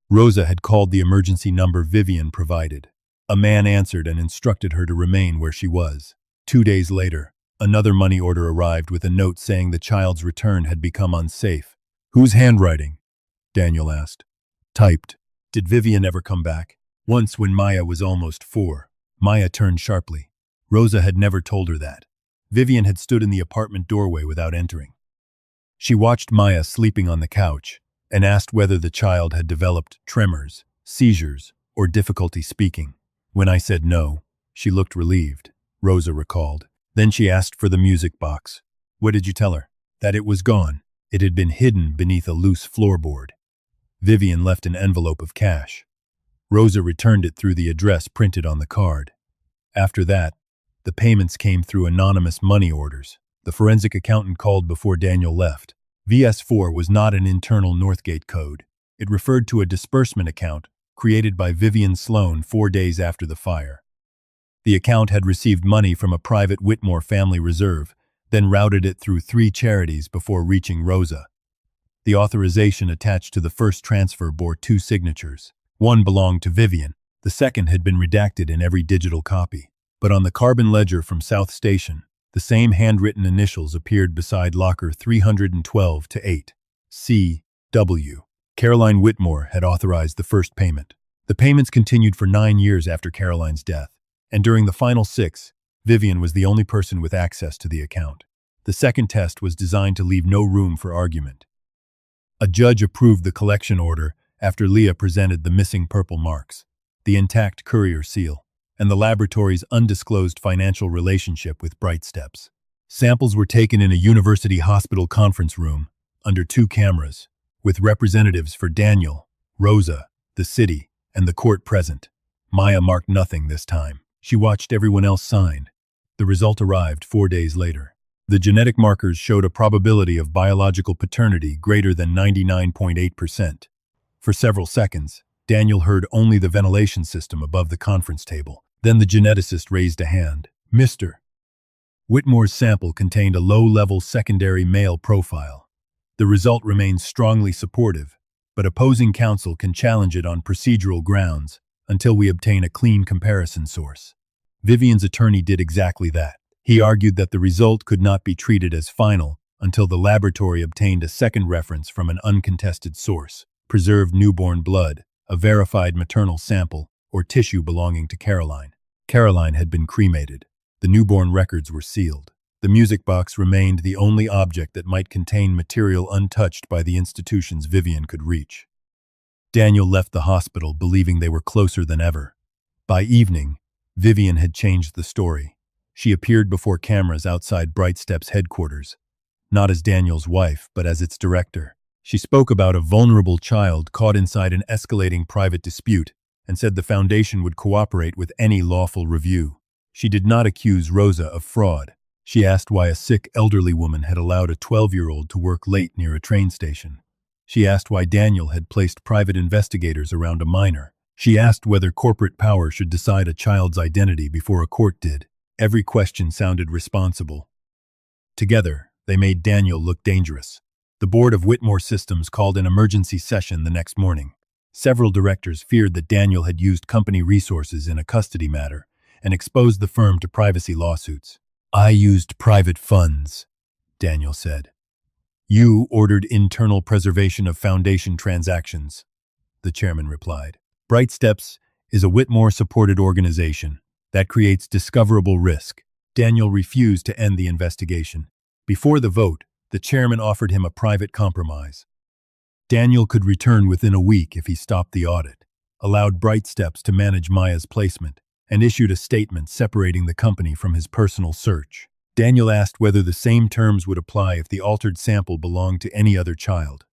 Rosa had called the emergency number Vivian provided. A man answered and instructed her to remain where she was. 2 days later, another money order arrived with a note saying the child's return had become unsafe. Whose handwriting? Daniel asked. Typed. Did Vivian ever come back? Once when Maya was almost 4. Maya turned sharply. Rosa had never told her that. Vivian had stood in the apartment doorway without entering. She watched Maya sleeping on the couch and asked whether the child had developed tremors, seizures, or difficulty speaking. When I said no, she looked relieved, Rosa recalled. Then she asked for the music box. What did you tell her? That it was gone. It had been hidden beneath a loose floorboard. Vivian left an envelope of cash. Rosa returned it through the address printed on the card. After that, the payments came through anonymous money orders. The forensic accountant called before Daniel left. VS4 was not an internal Northgate code. It referred to a disbursement account created by Vivian Sloan 4 days after the fire. The account had received money from a private Whitmore family reserve, then routed it through 3 charities before reaching Rosa. The authorization attached to the first transfer bore 2 signatures. One belonged to Vivian. The second had been redacted in every digital copy. But on the carbon ledger from South Station, the same handwritten initials appeared beside locker 312-8. C. W. Caroline Whitmore had authorized the first payment. The payments continued for 9 years after Caroline's death, and during the final 6, Vivian was the only person with access to the account. The second test was designed to leave no room for argument. A judge approved the collection order after Leah presented the missing purple marks, the intact courier seal, and the laboratory's undisclosed financial relationship with Bright Steps. Samples were taken in a university hospital conference room, under 2 cameras, with representatives for Daniel, Rosa, the city, and the court present. Maya marked nothing this time. She watched everyone else sign. The result arrived 4 days later. The genetic markers showed a probability of biological paternity greater than 99.8%. For several seconds, Daniel heard only the ventilation system above the conference table. Then the geneticist raised a hand. Mr. Whitmore's sample contained a low-level secondary male profile. The result remains strongly supportive, but opposing counsel can challenge it on procedural grounds until we obtain a clean comparison source. Vivian's attorney did exactly that. He argued that the result could not be treated as final until the laboratory obtained a second reference from an uncontested source, preserved newborn blood, a verified maternal sample, or tissue belonging to Caroline. Caroline had been cremated. The newborn records were sealed. The music box remained the only object that might contain material untouched by the institutions Vivian could reach. Daniel left the hospital believing they were closer than ever. By evening, Vivian had changed the story. She appeared before cameras outside Bright Steps headquarters, not as Daniel's wife, but as its director. She spoke about a vulnerable child caught inside an escalating private dispute and said the foundation would cooperate with any lawful review. She did not accuse Rosa of fraud. She asked why a sick elderly woman had allowed a 12-year-old to work late near a train station. She asked why Daniel had placed private investigators around a minor. She asked whether corporate power should decide a child's identity before a court did. Every question sounded responsible. Together, they made Daniel look dangerous. The board of Whitmore Systems called an emergency session the next morning. Several directors feared that Daniel had used company resources in a custody matter and exposed the firm to privacy lawsuits. I used private funds, Daniel said. You ordered internal preservation of foundation transactions, the chairman replied. Bright Steps is a Whitmore-supported organization that creates discoverable risk. Daniel refused to end the investigation. Before the vote, the chairman offered him a private compromise. Daniel could return within a week if he stopped the audit, allowed Bright Steps to manage Maya's placement, and issued a statement separating the company from his personal search. Daniel asked whether the same terms would apply if the altered sample belonged to any other child.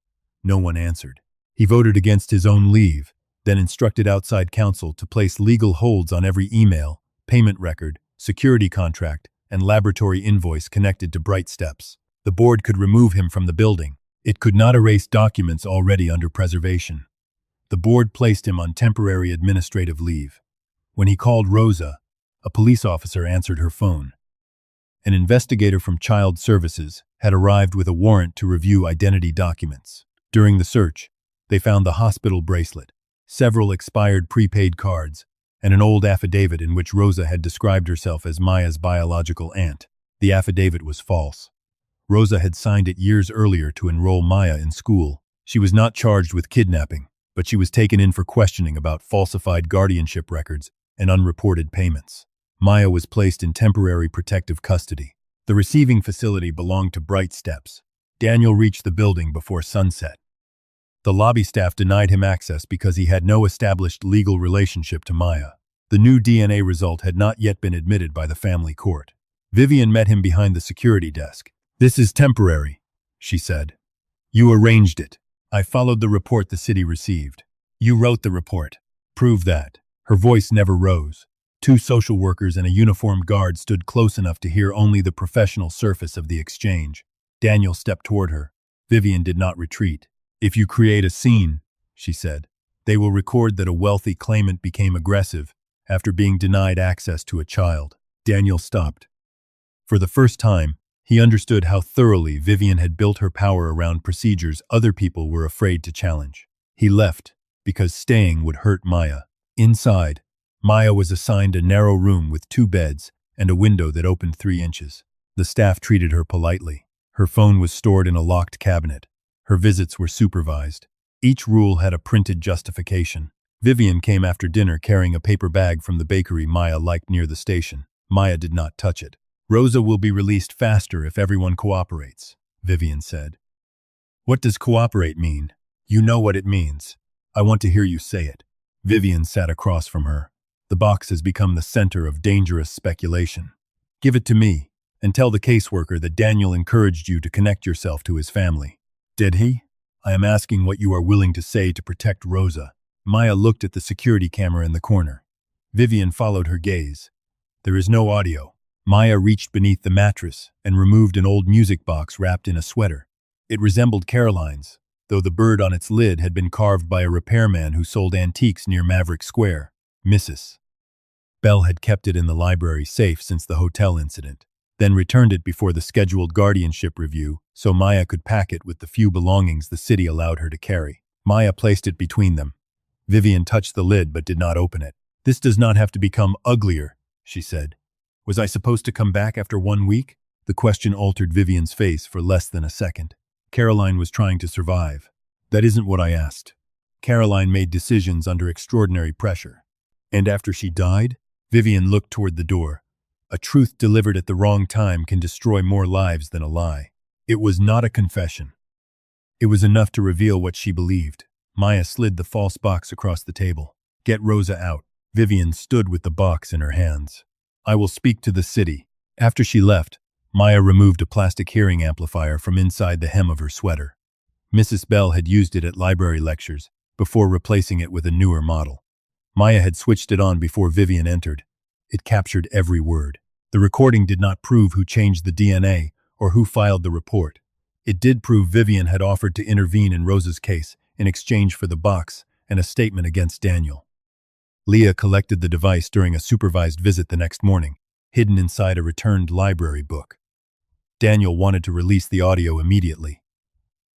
No one answered. He voted against his own leave, then instructed outside counsel to place legal holds on every email, payment record, security contract, and laboratory invoice connected to Bright Steps. The board could remove him from the building. It could not erase documents already under preservation. The board placed him on temporary administrative leave. When he called Rosa, a police officer answered her phone. An investigator from Child Services had arrived with a warrant to review identity documents. During the search, they found the hospital bracelet, several expired prepaid cards, and an old affidavit in which Rosa had described herself as Maya's biological aunt. The affidavit was false. Rosa had signed it years earlier to enroll Maya in school. She was not charged with kidnapping, but she was taken in for questioning about falsified guardianship records and unreported payments. Maya was placed in temporary protective custody. The receiving facility belonged to Bright Steps. Daniel reached the building before sunset. The lobby staff denied him access because he had no established legal relationship to Maya. The new DNA result had not yet been admitted by the family court. Vivian met him behind the security desk. This is temporary, she said. You arranged it. I followed the report the city received. You wrote the report. Prove that. Her voice never rose. 2 social workers and a uniformed guard stood close enough to hear only the professional surface of the exchange. Daniel stepped toward her. Vivian did not retreat. If you create a scene, she said, they will record that a wealthy claimant became aggressive after being denied access to a child. Daniel stopped. For the first time, he understood how thoroughly Vivian had built her power around procedures other people were afraid to challenge. He left, because staying would hurt Maya. Inside, Maya was assigned a narrow room with 2 beds and a window that opened 3 inches. The staff treated her politely. Her phone was stored in a locked cabinet. Her visits were supervised. Each rule had a printed justification. Vivian came after dinner carrying a paper bag from the bakery Maya liked near the station. Maya did not touch it. Rosa will be released faster if everyone cooperates, Vivian said. What does cooperate mean? You know what it means. I want to hear you say it. Vivian sat across from her. The box has become the center of dangerous speculation. Give it to me, and tell the caseworker that Daniel encouraged you to connect yourself to his family. Did he? I am asking what you are willing to say to protect Rosa. Maya looked at the security camera in the corner. Vivian followed her gaze. There is no audio. Maya reached beneath the mattress and removed an old music box wrapped in a sweater. It resembled Caroline's, though the bird on its lid had been carved by a repairman who sold antiques near Maverick Square. Mrs. Bell had kept it in the library safe since the hotel incident, then returned it before the scheduled guardianship review so Maya could pack it with the few belongings the city allowed her to carry. Maya placed it between them. Vivian touched the lid but did not open it. This does not have to become uglier, she said. Was I supposed to come back after 1 week? The question altered Vivian's face for less than a second. Caroline was trying to survive. That isn't what I asked. Caroline made decisions under extraordinary pressure. And after she died? Vivian looked toward the door. A truth delivered at the wrong time can destroy more lives than a lie. It was not a confession. It was enough to reveal what she believed. Maya slid the false box across the table. Get Rosa out. Vivian stood with the box in her hands. I will speak to the city. After she left, Maya removed a plastic hearing amplifier from inside the hem of her sweater. Mrs. Bell had used it at library lectures before replacing it with a newer model. Maya had switched it on before Vivian entered. It captured every word. The recording did not prove who changed the DNA or who filed the report. It did prove Vivian had offered to intervene in Rosa's case in exchange for the box and a statement against Daniel. Leah collected the device during a supervised visit the next morning, hidden inside a returned library book. Daniel wanted to release the audio immediately.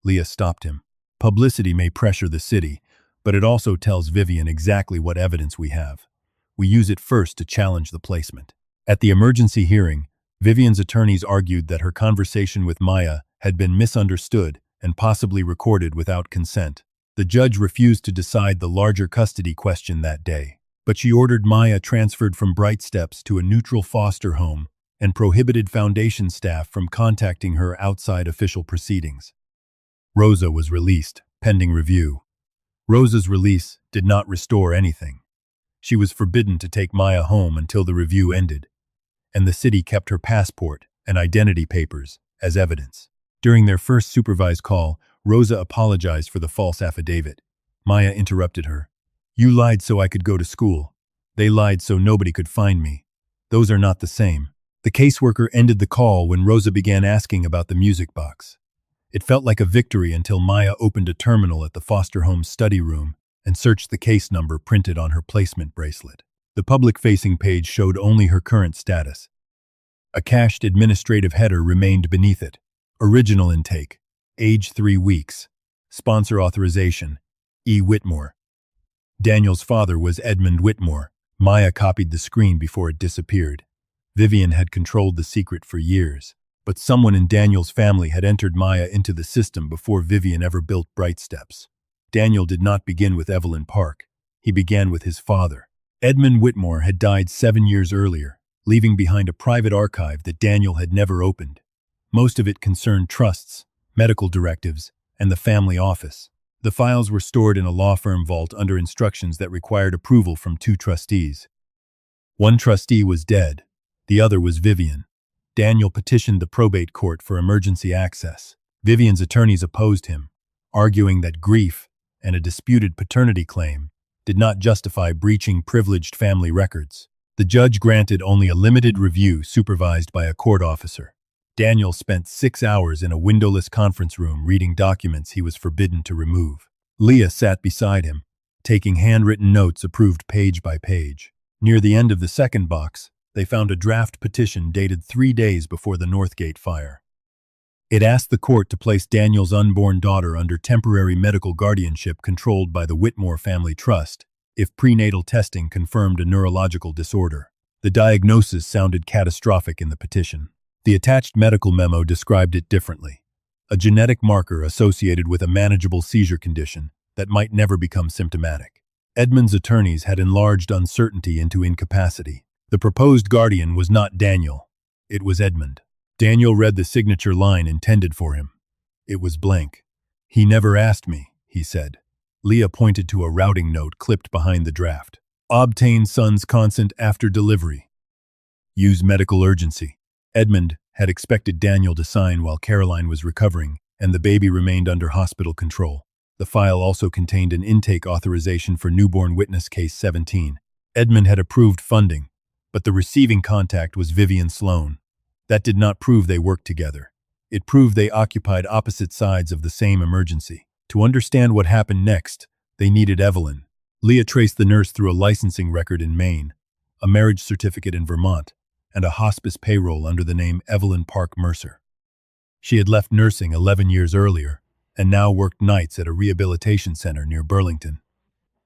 Leah stopped him. Publicity may pressure the city, but it also tells Vivian exactly what evidence we have. We use it first to challenge the placement. At the emergency hearing, Vivian's attorneys argued that her conversation with Maya had been misunderstood and possibly recorded without consent. The judge refused to decide the larger custody question that day, but she ordered Maya transferred from Bright Steps to a neutral foster home and prohibited foundation staff from contacting her outside official proceedings. Rosa was released, pending review. Rosa's release did not restore anything. She was forbidden to take Maya home until the review ended, and the city kept her passport and identity papers as evidence. During their first supervised call, Rosa apologized for the false affidavit. Maya interrupted her. You lied so I could go to school. They lied so nobody could find me. Those are not the same. The caseworker ended the call when Rosa began asking about the music box. It felt like a victory until Maya opened a terminal at the foster home's study room and searched the case number printed on her placement bracelet. The public-facing page showed only her current status. A cached administrative header remained beneath it. Original intake. Age 3 weeks. Sponsor authorization. E. Whitmore. Daniel's father was Edmund Whitmore. Maya copied the screen before it disappeared. Vivian had controlled the secret for years, but someone in Daniel's family had entered Maya into the system before Vivian ever built Bright Steps. Daniel did not begin with Evelyn Park. He began with his father. Edmund Whitmore had died 7 years earlier, leaving behind a private archive that Daniel had never opened. Most of it concerned trusts, medical directives, and the family office. The files were stored in a law firm vault under instructions that required approval from 2 trustees. One trustee was dead. The other was Vivian. Daniel petitioned the probate court for emergency access. Vivian's attorneys opposed him, arguing that grief and a disputed paternity claim did not justify breaching privileged family records. The judge granted only a limited review supervised by a court officer. Daniel spent 6 hours in a windowless conference room reading documents he was forbidden to remove. Leah sat beside him, taking handwritten notes approved page by page. Near the end of the second box, they found a draft petition dated 3 days before the Northgate fire. It asked the court to place Daniel's unborn daughter under temporary medical guardianship controlled by the Whitmore Family Trust if prenatal testing confirmed a neurological disorder. The diagnosis sounded catastrophic in the petition. The attached medical memo described it differently. A genetic marker associated with a manageable seizure condition, that might never become symptomatic. Edmund's attorneys had enlarged uncertainty into incapacity. The proposed guardian was not Daniel. It was Edmund. Daniel read the signature line intended for him. It was blank. "He never asked me," he said. Leah pointed to a routing note clipped behind the draft. "Obtain son's consent after delivery. Use medical urgency." Edmund had expected Daniel to sign while Caroline was recovering, and the baby remained under hospital control. The file also contained an intake authorization for newborn witness case 17. Edmund had approved funding, but the receiving contact was Vivian Sloan. That did not prove they worked together. It proved they occupied opposite sides of the same emergency. To understand what happened next, they needed Evelyn. Leah traced the nurse through a licensing record in Maine, a marriage certificate in Vermont, and a hospice payroll under the name Evelyn Park Mercer. She had left nursing 11 years earlier and now worked nights at a rehabilitation center near Burlington.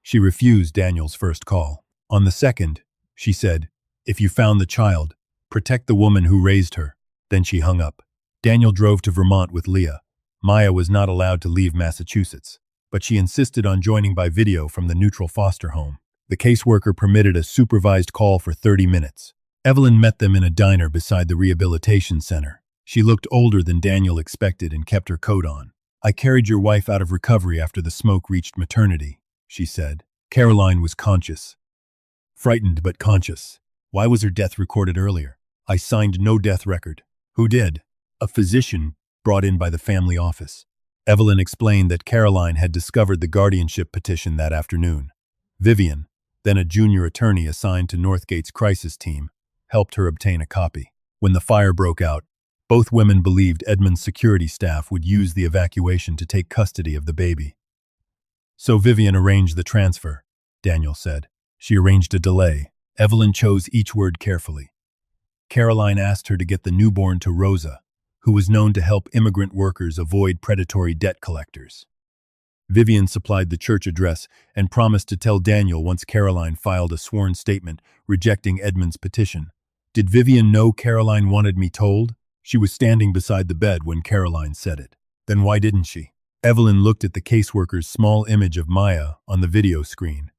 She refused Daniel's first call. On the second, she said, "If you found the child, protect the woman who raised her." Then she hung up. Daniel drove to Vermont with Leah. Maya was not allowed to leave Massachusetts, but she insisted on joining by video from the neutral foster home. The caseworker permitted a supervised call for 30 minutes. Evelyn met them in a diner beside the rehabilitation center. She looked older than Daniel expected and kept her coat on. "I carried your wife out of recovery after the smoke reached maternity," she said. Caroline was conscious. Frightened but conscious. "Why was her death recorded earlier?" "I signed no death record." "Who did?" "A physician brought in by the family office." Evelyn explained that Caroline had discovered the guardianship petition that afternoon. Vivian, then a junior attorney assigned to Northgate's crisis team, helped her obtain a copy. When the fire broke out, both women believed Edmund's security staff would use the evacuation to take custody of the baby. "So Vivian arranged the transfer," Daniel said. "She arranged a delay." Evelyn chose each word carefully. Caroline asked her to get the newborn to Rosa, who was known to help immigrant workers avoid predatory debt collectors. Vivian supplied the church address and promised to tell Daniel once Caroline filed a sworn statement rejecting Edmund's petition. "Did Vivian know Caroline wanted me told?" "She was standing beside the bed when Caroline said it." "Then why didn't she?" Evelyn looked at the caseworker's small image of Maya on the video screen.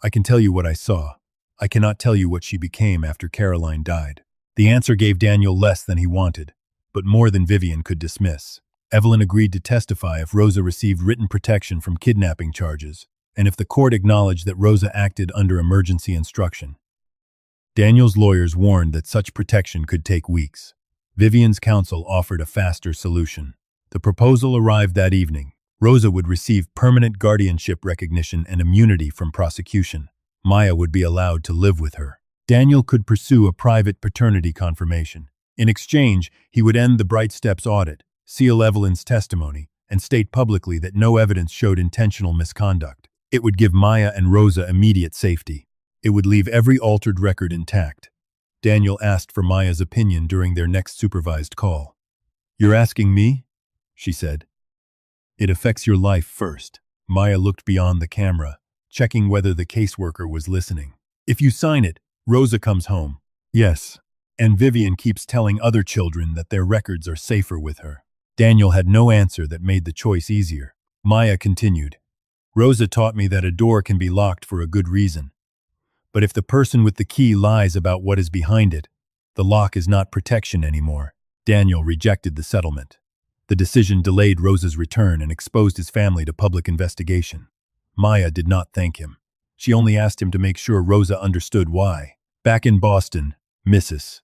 "I can tell you what I saw. I cannot tell you what she became after Caroline died." The answer gave Daniel less than he wanted, but more than Vivian could dismiss. Evelyn agreed to testify if Rosa received written protection from kidnapping charges, and if the court acknowledged that Rosa acted under emergency instruction. Daniel's lawyers warned that such protection could take weeks. Vivian's counsel offered a faster solution. The proposal arrived that evening. Rosa would receive permanent guardianship recognition and immunity from prosecution. Maya would be allowed to live with her. Daniel could pursue a private paternity confirmation. In exchange, he would end the Bright Steps audit, seal Evelyn's testimony, and state publicly that no evidence showed intentional misconduct. It would give Maya and Rosa immediate safety. It would leave every altered record intact. Daniel asked for Maya's opinion during their next supervised call. "You're asking me?" she said. "It affects your life first." Maya looked beyond the camera, checking whether the caseworker was listening. "If you sign it, Rosa comes home." "Yes. And Vivian keeps telling other children that their records are safer with her." Daniel had no answer that made the choice easier. Maya continued, "Rosa taught me that a door can be locked for a good reason. But if the person with the key lies about what is behind it, the lock is not protection anymore." Daniel rejected the settlement. The decision delayed Rosa's return and exposed his family to public investigation. Maya did not thank him. She only asked him to make sure Rosa understood why. Back in Boston, Mrs.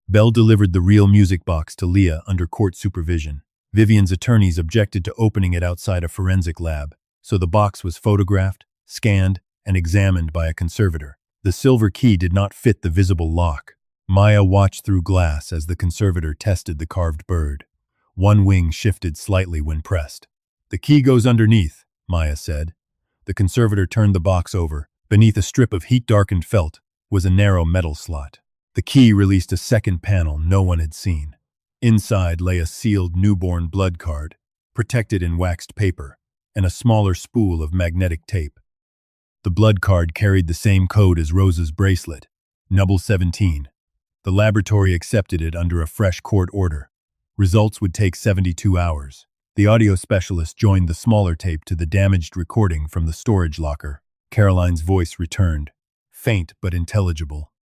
Bell delivered the real music box to Leah under court supervision. Vivian's attorneys objected to opening it outside a forensic lab, so the box was photographed, scanned, and examined by a conservator. The silver key did not fit the visible lock. Maya watched through glass as the conservator tested the carved bird. One wing shifted slightly when pressed. "The key goes underneath," Maya said. The conservator turned the box over. Beneath a strip of heat-darkened felt was a narrow metal slot. The key released a second panel no one had seen. Inside lay a sealed newborn blood card, protected in waxed paper, and a smaller spool of magnetic tape. The blood card carried the same code as Rosa's bracelet, Nubble 17. The laboratory accepted it under a fresh court order. Results would take 72 hours. The audio specialist joined the smaller tape to the damaged recording from the storage locker. Caroline's voice returned, faint but intelligible.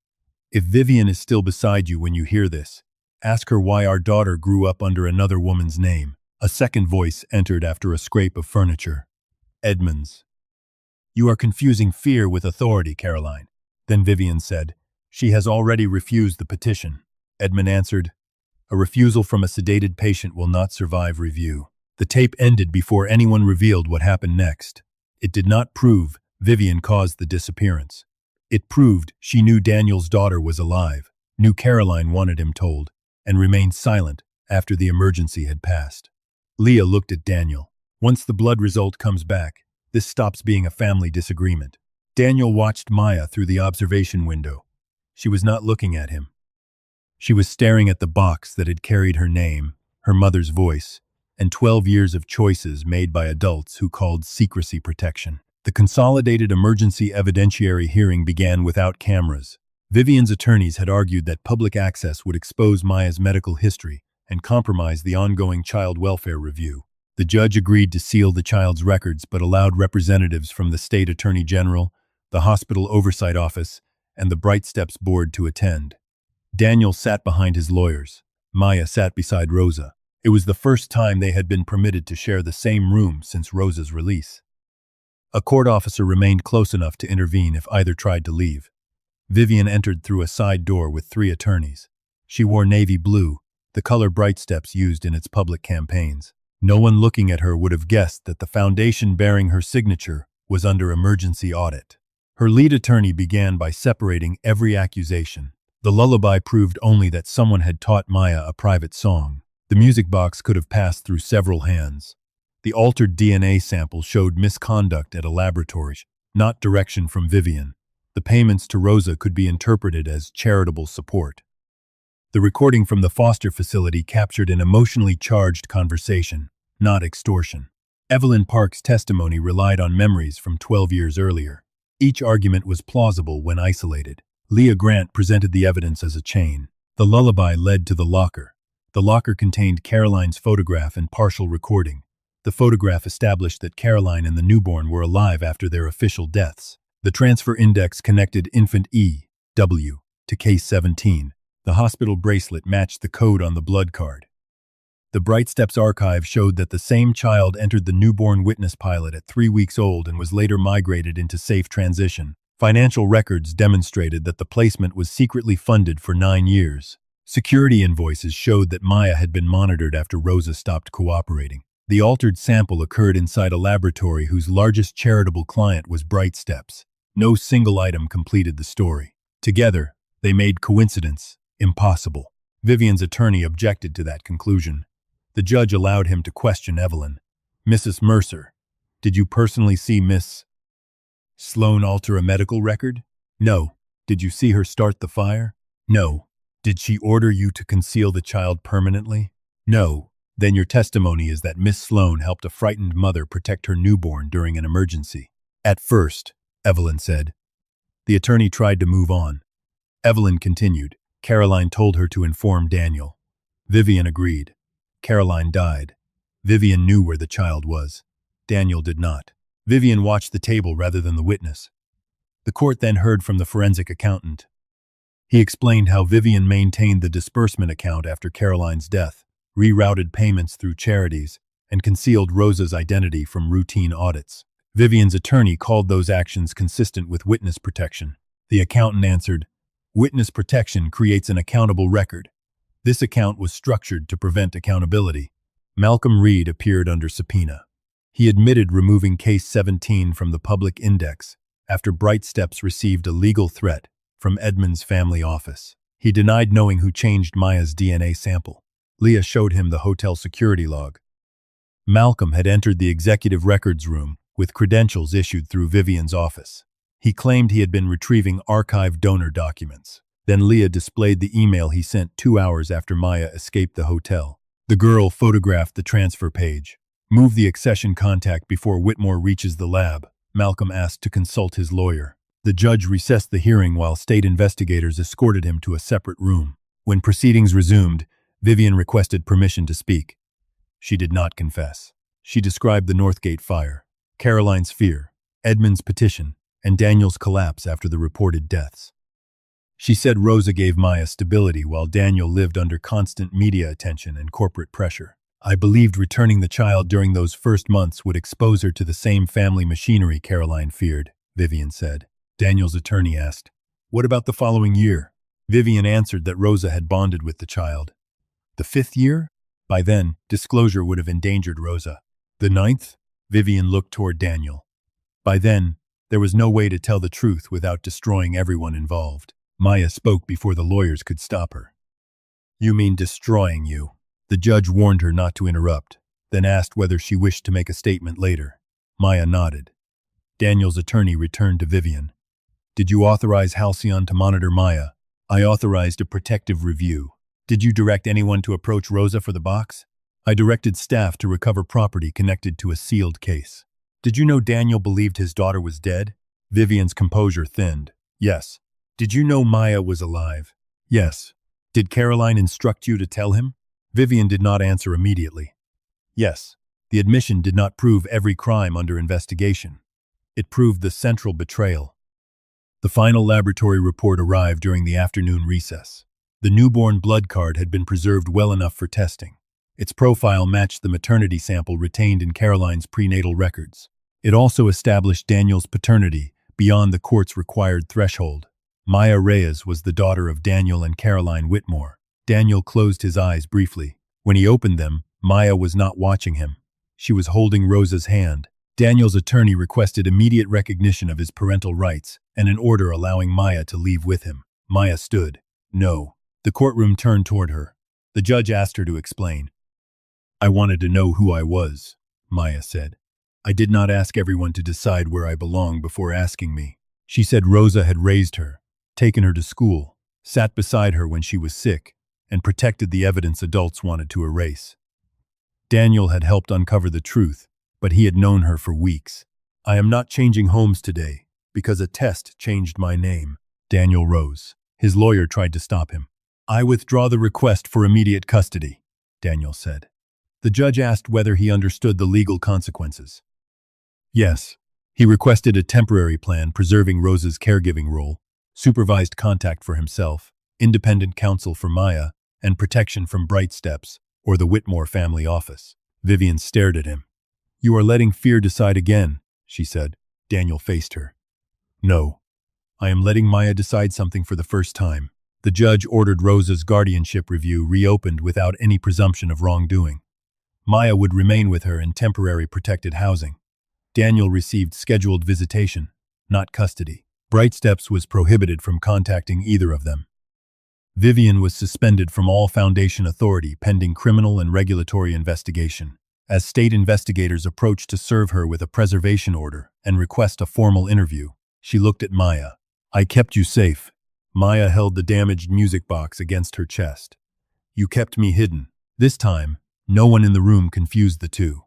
If Vivian is still beside you when you hear this, ask her why our daughter grew up under another woman's name. A second voice entered after a scrape of furniture. Edmonds. You are confusing fear with authority, Caroline. Then Vivian said, she has already refused the petition. Edmund answered, a refusal from a sedated patient will not survive review. The tape ended before anyone revealed what happened next. It did not prove Vivian caused the disappearance. It proved she knew Daniel's daughter was alive, knew Caroline wanted him told, and remained silent after the emergency had passed. Leah looked at Daniel. Once the blood result comes back, this stops being a family disagreement. Daniel watched Maya through the observation window. She was not looking at him. She was staring at the box that had carried her name, her mother's voice, and 12 years of choices made by adults who called secrecy protection. The consolidated emergency evidentiary hearing began without cameras. Vivian's attorneys had argued that public access would expose Maya's medical history and compromise the ongoing child welfare review. The judge agreed to seal the child's records but allowed representatives from the state attorney general, the hospital oversight office, and the Bright Steps board to attend. Daniel sat behind his lawyers. Maya sat beside Rosa. It was the first time they had been permitted to share the same room since Rosa's release. A court officer remained close enough to intervene if either tried to leave. Vivian entered through a side door with 3 attorneys. She wore navy blue, the color Bright Steps used in its public campaigns. No one looking at her would have guessed that the foundation bearing her signature was under emergency audit. Her lead attorney began by separating every accusation. The lullaby proved only that someone had taught Maya a private song. The music box could have passed through several hands. The altered DNA sample showed misconduct at a laboratory, not direction from Vivian. The payments to Rosa could be interpreted as charitable support. The recording from the foster facility captured an emotionally charged conversation, not extortion. Evelyn Park's testimony relied on memories from 12 years earlier. Each argument was plausible when isolated. Leah Grant presented the evidence as a chain. The lullaby led to the locker. The locker contained Caroline's photograph and partial recording. The photograph established that Caroline and the newborn were alive after their official deaths. The transfer index connected infant E.W. to case 17. The hospital bracelet matched the code on the blood card. The Bright Steps archive showed that the same child entered the newborn witness pilot at 3 weeks old and was later migrated into safe transition. Financial records demonstrated that the placement was secretly funded for 9 years. Security invoices showed that Maya had been monitored after Rosa stopped cooperating. The altered sample occurred inside a laboratory whose largest charitable client was Bright Steps. No single item completed the story. Together, they made coincidence impossible. Vivian's attorney objected to that conclusion. The judge allowed him to question Evelyn. Mrs. Mercer, did you personally see Miss Sloan alter a medical record? No. Did you see her start the fire? No. Did she order you to conceal the child permanently? No. Then your testimony is that Miss Sloan helped a frightened mother protect her newborn during an emergency. At first, Evelyn said. The attorney tried to move on. Evelyn continued. Caroline told her to inform Daniel. Vivian agreed. Caroline died. Vivian knew where the child was. Daniel did not. Vivian watched the table rather than the witness. The court then heard from the forensic accountant. He explained how Vivian maintained the disbursement account after Caroline's death, rerouted payments through charities, and concealed Rosa's identity from routine audits. Vivian's attorney called those actions consistent with witness protection. The accountant answered, "Witness protection creates an accountable record. This account was structured to prevent accountability." Malcolm Reed appeared under subpoena. He admitted removing case 17 from the public index after Bright Steps received a legal threat from Edmund's family office. He denied knowing who changed Maya's DNA sample. Leah showed him the hotel security log. Malcolm had entered the executive records room with credentials issued through Vivian's office. He claimed he had been retrieving archived donor documents. Then Leah displayed the email he sent 2 hours after Maya escaped the hotel. The girl photographed the transfer page. "Move the accession contact before Whitmore reaches the lab," Malcolm asked to consult his lawyer. The judge recessed the hearing while state investigators escorted him to a separate room. When proceedings resumed, Vivian requested permission to speak. She did not confess. She described the Northgate fire, Caroline's fear, Edmund's petition, and Daniel's collapse after the reported deaths. She said Rosa gave Maya stability while Daniel lived under constant media attention and corporate pressure. I believed returning the child during those first months would expose her to the same family machinery Caroline feared, Vivian said. Daniel's attorney asked, "What about the following year?" Vivian answered that Rosa had bonded with the child. The 5th year? By then, disclosure would have endangered Rosa. The 9th? Vivian looked toward Daniel. By then, there was no way to tell the truth without destroying everyone involved. Maya spoke before the lawyers could stop her. "You mean destroying you?" The judge warned her not to interrupt, then asked whether she wished to make a statement later. Maya nodded. Daniel's attorney returned to Vivian. "Did you authorize Halcyon to monitor Maya?" "I authorized a protective review." "Did you direct anyone to approach Rosa for the box?" "I directed staff to recover property connected to a sealed case." "Did you know Daniel believed his daughter was dead?" Vivian's composure thinned. "Yes." "Did you know Maya was alive?" "Yes." "Did Caroline instruct you to tell him?" Vivian did not answer immediately. "Yes." The admission did not prove every crime under investigation. It proved the central betrayal. The final laboratory report arrived during the afternoon recess. The newborn blood card had been preserved well enough for testing. Its profile matched the maternity sample retained in Caroline's prenatal records. It also established Daniel's paternity beyond the court's required threshold. Maya Reyes was the daughter of Daniel and Caroline Whitmore. Daniel closed his eyes briefly. When he opened them, Maya was not watching him. She was holding Rosa's hand. Daniel's attorney requested immediate recognition of his parental rights and an order allowing Maya to leave with him. Maya stood. "No." The courtroom turned toward her. The judge asked her to explain. "I wanted to know who I was," Maya said. "I did not ask everyone to decide where I belong before asking me." She said Rosa had raised her, taken her to school, sat beside her when she was sick, and protected the evidence adults wanted to erase. Daniel had helped uncover the truth, but he had known her for weeks. "I am not changing homes today, because a test changed my name." Daniel rose. His lawyer tried to stop him. "I withdraw the request for immediate custody," Daniel said. The judge asked whether he understood the legal consequences. Yes. He requested a temporary plan preserving Rosa's caregiving role, supervised contact for himself, independent counsel for Maya, and protection from Bright Steps or the Whitmore family office. Vivian stared at him. "You are letting fear decide again," she said. Daniel faced her. "No. I am letting Maya decide something for the first time." The judge ordered Rosa's guardianship review reopened without any presumption of wrongdoing. Maya would remain with her in temporary protected housing. Daniel received scheduled visitation, not custody. Bright Steps was prohibited from contacting either of them. Vivian was suspended from all Foundation authority pending criminal and regulatory investigation. As state investigators approached to serve her with a preservation order and request a formal interview, she looked at Maya. "I kept you safe." Maya held the damaged music box against her chest. "You kept me hidden." This time, no one in the room confused the two.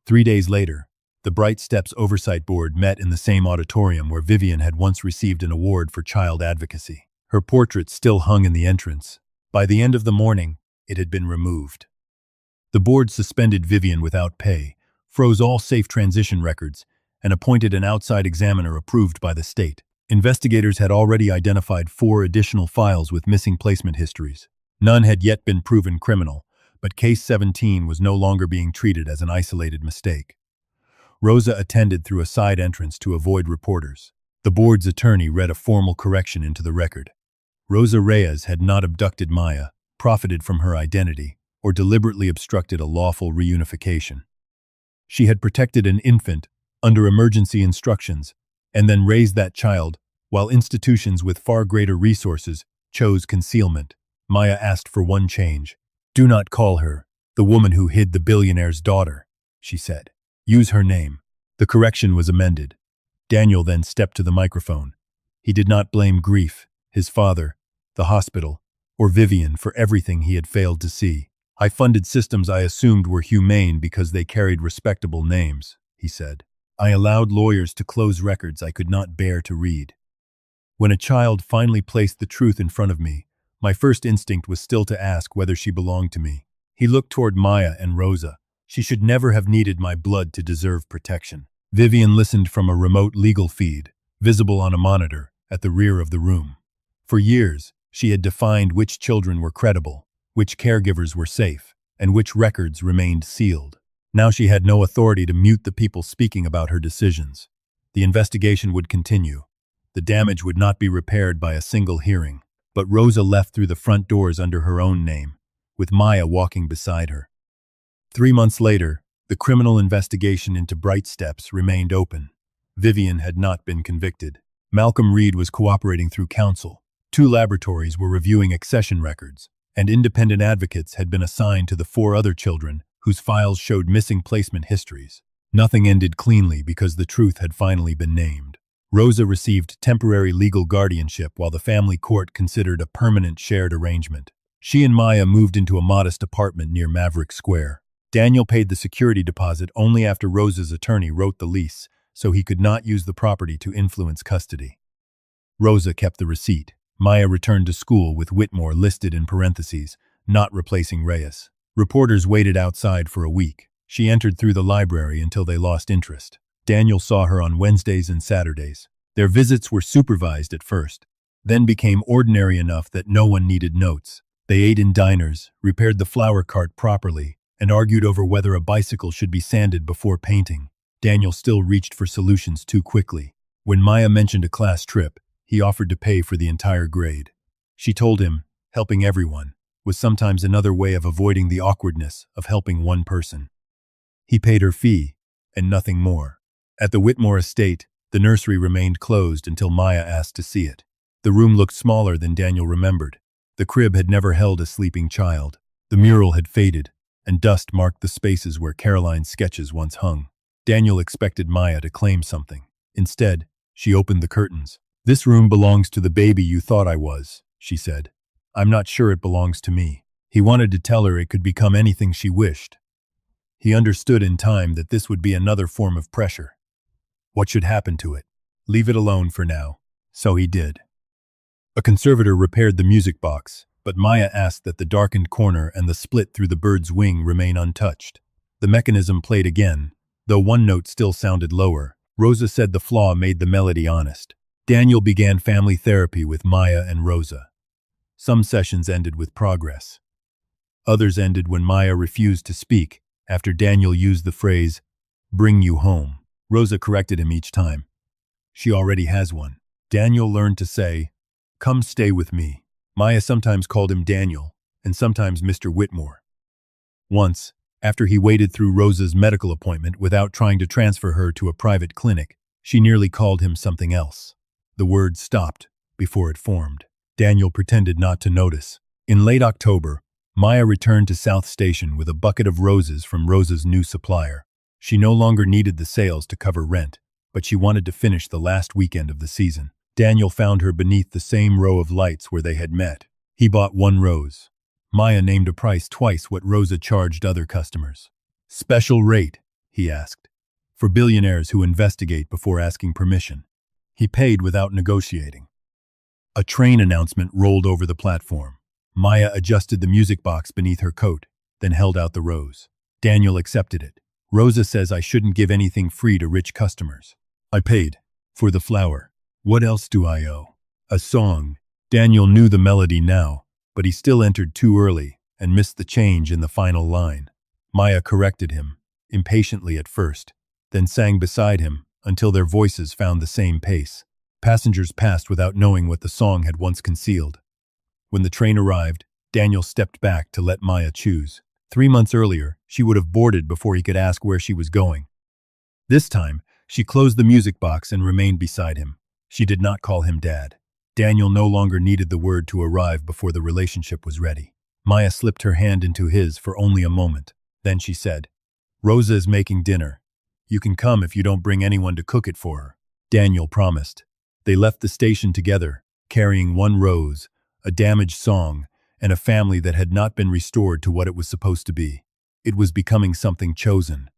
3 days later, the Bright Steps Oversight Board met in the same auditorium where Vivian had once received an award for child advocacy. Her portrait still hung in the entrance. By the end of the morning, it had been removed. The board suspended Vivian without pay, froze all safe transition records, and appointed an outside examiner approved by the state. Investigators had already identified 4 additional files with missing placement histories. None had yet been proven criminal, but Case 17 was no longer being treated as an isolated mistake. Rosa attended through a side entrance to avoid reporters. The board's attorney read a formal correction into the record. Rosa Reyes had not abducted Maya, profited from her identity, or deliberately obstructed a lawful reunification. She had protected an infant under emergency instructions and then raised that child while institutions with far greater resources chose concealment. Maya asked for one change. "Do not call her the woman who hid the billionaire's daughter," she said. "Use her name." The correction was amended. Daniel then stepped to the microphone. He did not blame grief, his father, the hospital, or Vivian for everything he had failed to see. "I funded systems I assumed were humane because they carried respectable names," he said. "I allowed lawyers to close records I could not bear to read. When a child finally placed the truth in front of me, my first instinct was still to ask whether she belonged to me." He looked toward Maya and Rosa, She should never have needed my blood to deserve protection. Vivian listened from a remote legal feed, visible on a monitor, at the rear of the room. For years, she had defined which children were credible, which caregivers were safe, and which records remained sealed. Now she had no authority to mute the people speaking about her decisions. The investigation would continue. The damage would not be repaired by a single hearing. But Rosa left through the front doors under her own name, with Maya walking beside her. 3 months later, the criminal investigation into Bright Steps remained open. Vivian had not been convicted. Malcolm Reed was cooperating through counsel. 2 laboratories were reviewing accession records, and independent advocates had been assigned to the 4 other children whose files showed missing placement histories. Nothing ended cleanly because the truth had finally been named. Rosa received temporary legal guardianship while the family court considered a permanent shared arrangement. She and Maya moved into a modest apartment near Maverick Square. Daniel paid the security deposit only after Rosa's attorney wrote the lease, so he could not use the property to influence custody. Rosa kept the receipt. Maya returned to school with Whitmore listed in parentheses, not replacing Reyes. Reporters waited outside for a week. She entered through the library until they lost interest. Daniel saw her on Wednesdays and Saturdays. Their visits were supervised at first, then became ordinary enough that no one needed notes. They ate in diners, repaired the flower cart properly, and argued over whether a bicycle should be sanded before painting. Daniel still reached for solutions too quickly. When Maya mentioned a class trip, he offered to pay for the entire grade. She told him, helping everyone was sometimes another way of avoiding the awkwardness of helping one person. He paid her fee, and nothing more. At the Whitmore estate, the nursery remained closed until Maya asked to see it. The room looked smaller than Daniel remembered. The crib had never held a sleeping child. The mural had faded, and dust marked the spaces where Caroline's sketches once hung. Daniel expected Maya to claim something. Instead, she opened the curtains. "This room belongs to the baby you thought I was," she said. "I'm not sure it belongs to me." He wanted to tell her it could become anything she wished. He understood in time that this would be another form of pressure. What should happen to it? Leave it alone for now. So he did. A conservator repaired the music box, but Maya asked that the darkened corner and the split through the bird's wing remain untouched. The mechanism played again, though one note still sounded lower. Rosa said the flaw made the melody honest. Daniel began family therapy with Maya and Rosa. Some sessions ended with progress. Others ended when Maya refused to speak after Daniel used the phrase, "bring you home." Rosa corrected him each time. "She already has one." Daniel learned to say, "Come stay with me." Maya sometimes called him Daniel, and sometimes Mr. Whitmore. Once, after he waited through Rosa's medical appointment without trying to transfer her to a private clinic, she nearly called him something else. The word stopped before it formed. Daniel pretended not to notice. In late October, Maya returned to South Station with a bucket of roses from Rosa's new supplier. She no longer needed the sales to cover rent, but she wanted to finish the last weekend of the season. Daniel found her beneath the same row of lights where they had met. He bought 1 rose. Maya named a price twice what Rosa charged other customers. "Special rate," he asked, "for billionaires who investigate before asking permission." He paid without negotiating. A train announcement rolled over the platform. Maya adjusted the music box beneath her coat, then held out the rose. Daniel accepted it. "Rosa says I shouldn't give anything free to rich customers." "I paid for the flower. What else do I owe?" "A song." Daniel knew the melody now, but he still entered too early and missed the change in the final line. Maya corrected him, impatiently at first, then sang beside him until their voices found the same pace. Passengers passed without knowing what the song had once concealed. When the train arrived, Daniel stepped back to let Maya choose. 3 months earlier, she would have boarded before he could ask where she was going. This time, she closed the music box and remained beside him. She did not call him Dad. Daniel no longer needed the word to arrive before the relationship was ready. Maya slipped her hand into his for only a moment. Then she said, "Rosa is making dinner. You can come if you don't bring anyone to cook it for her." Daniel promised. They left the station together, carrying 1 rose, a damaged song, and a family that had not been restored to what it was supposed to be. It was becoming something chosen,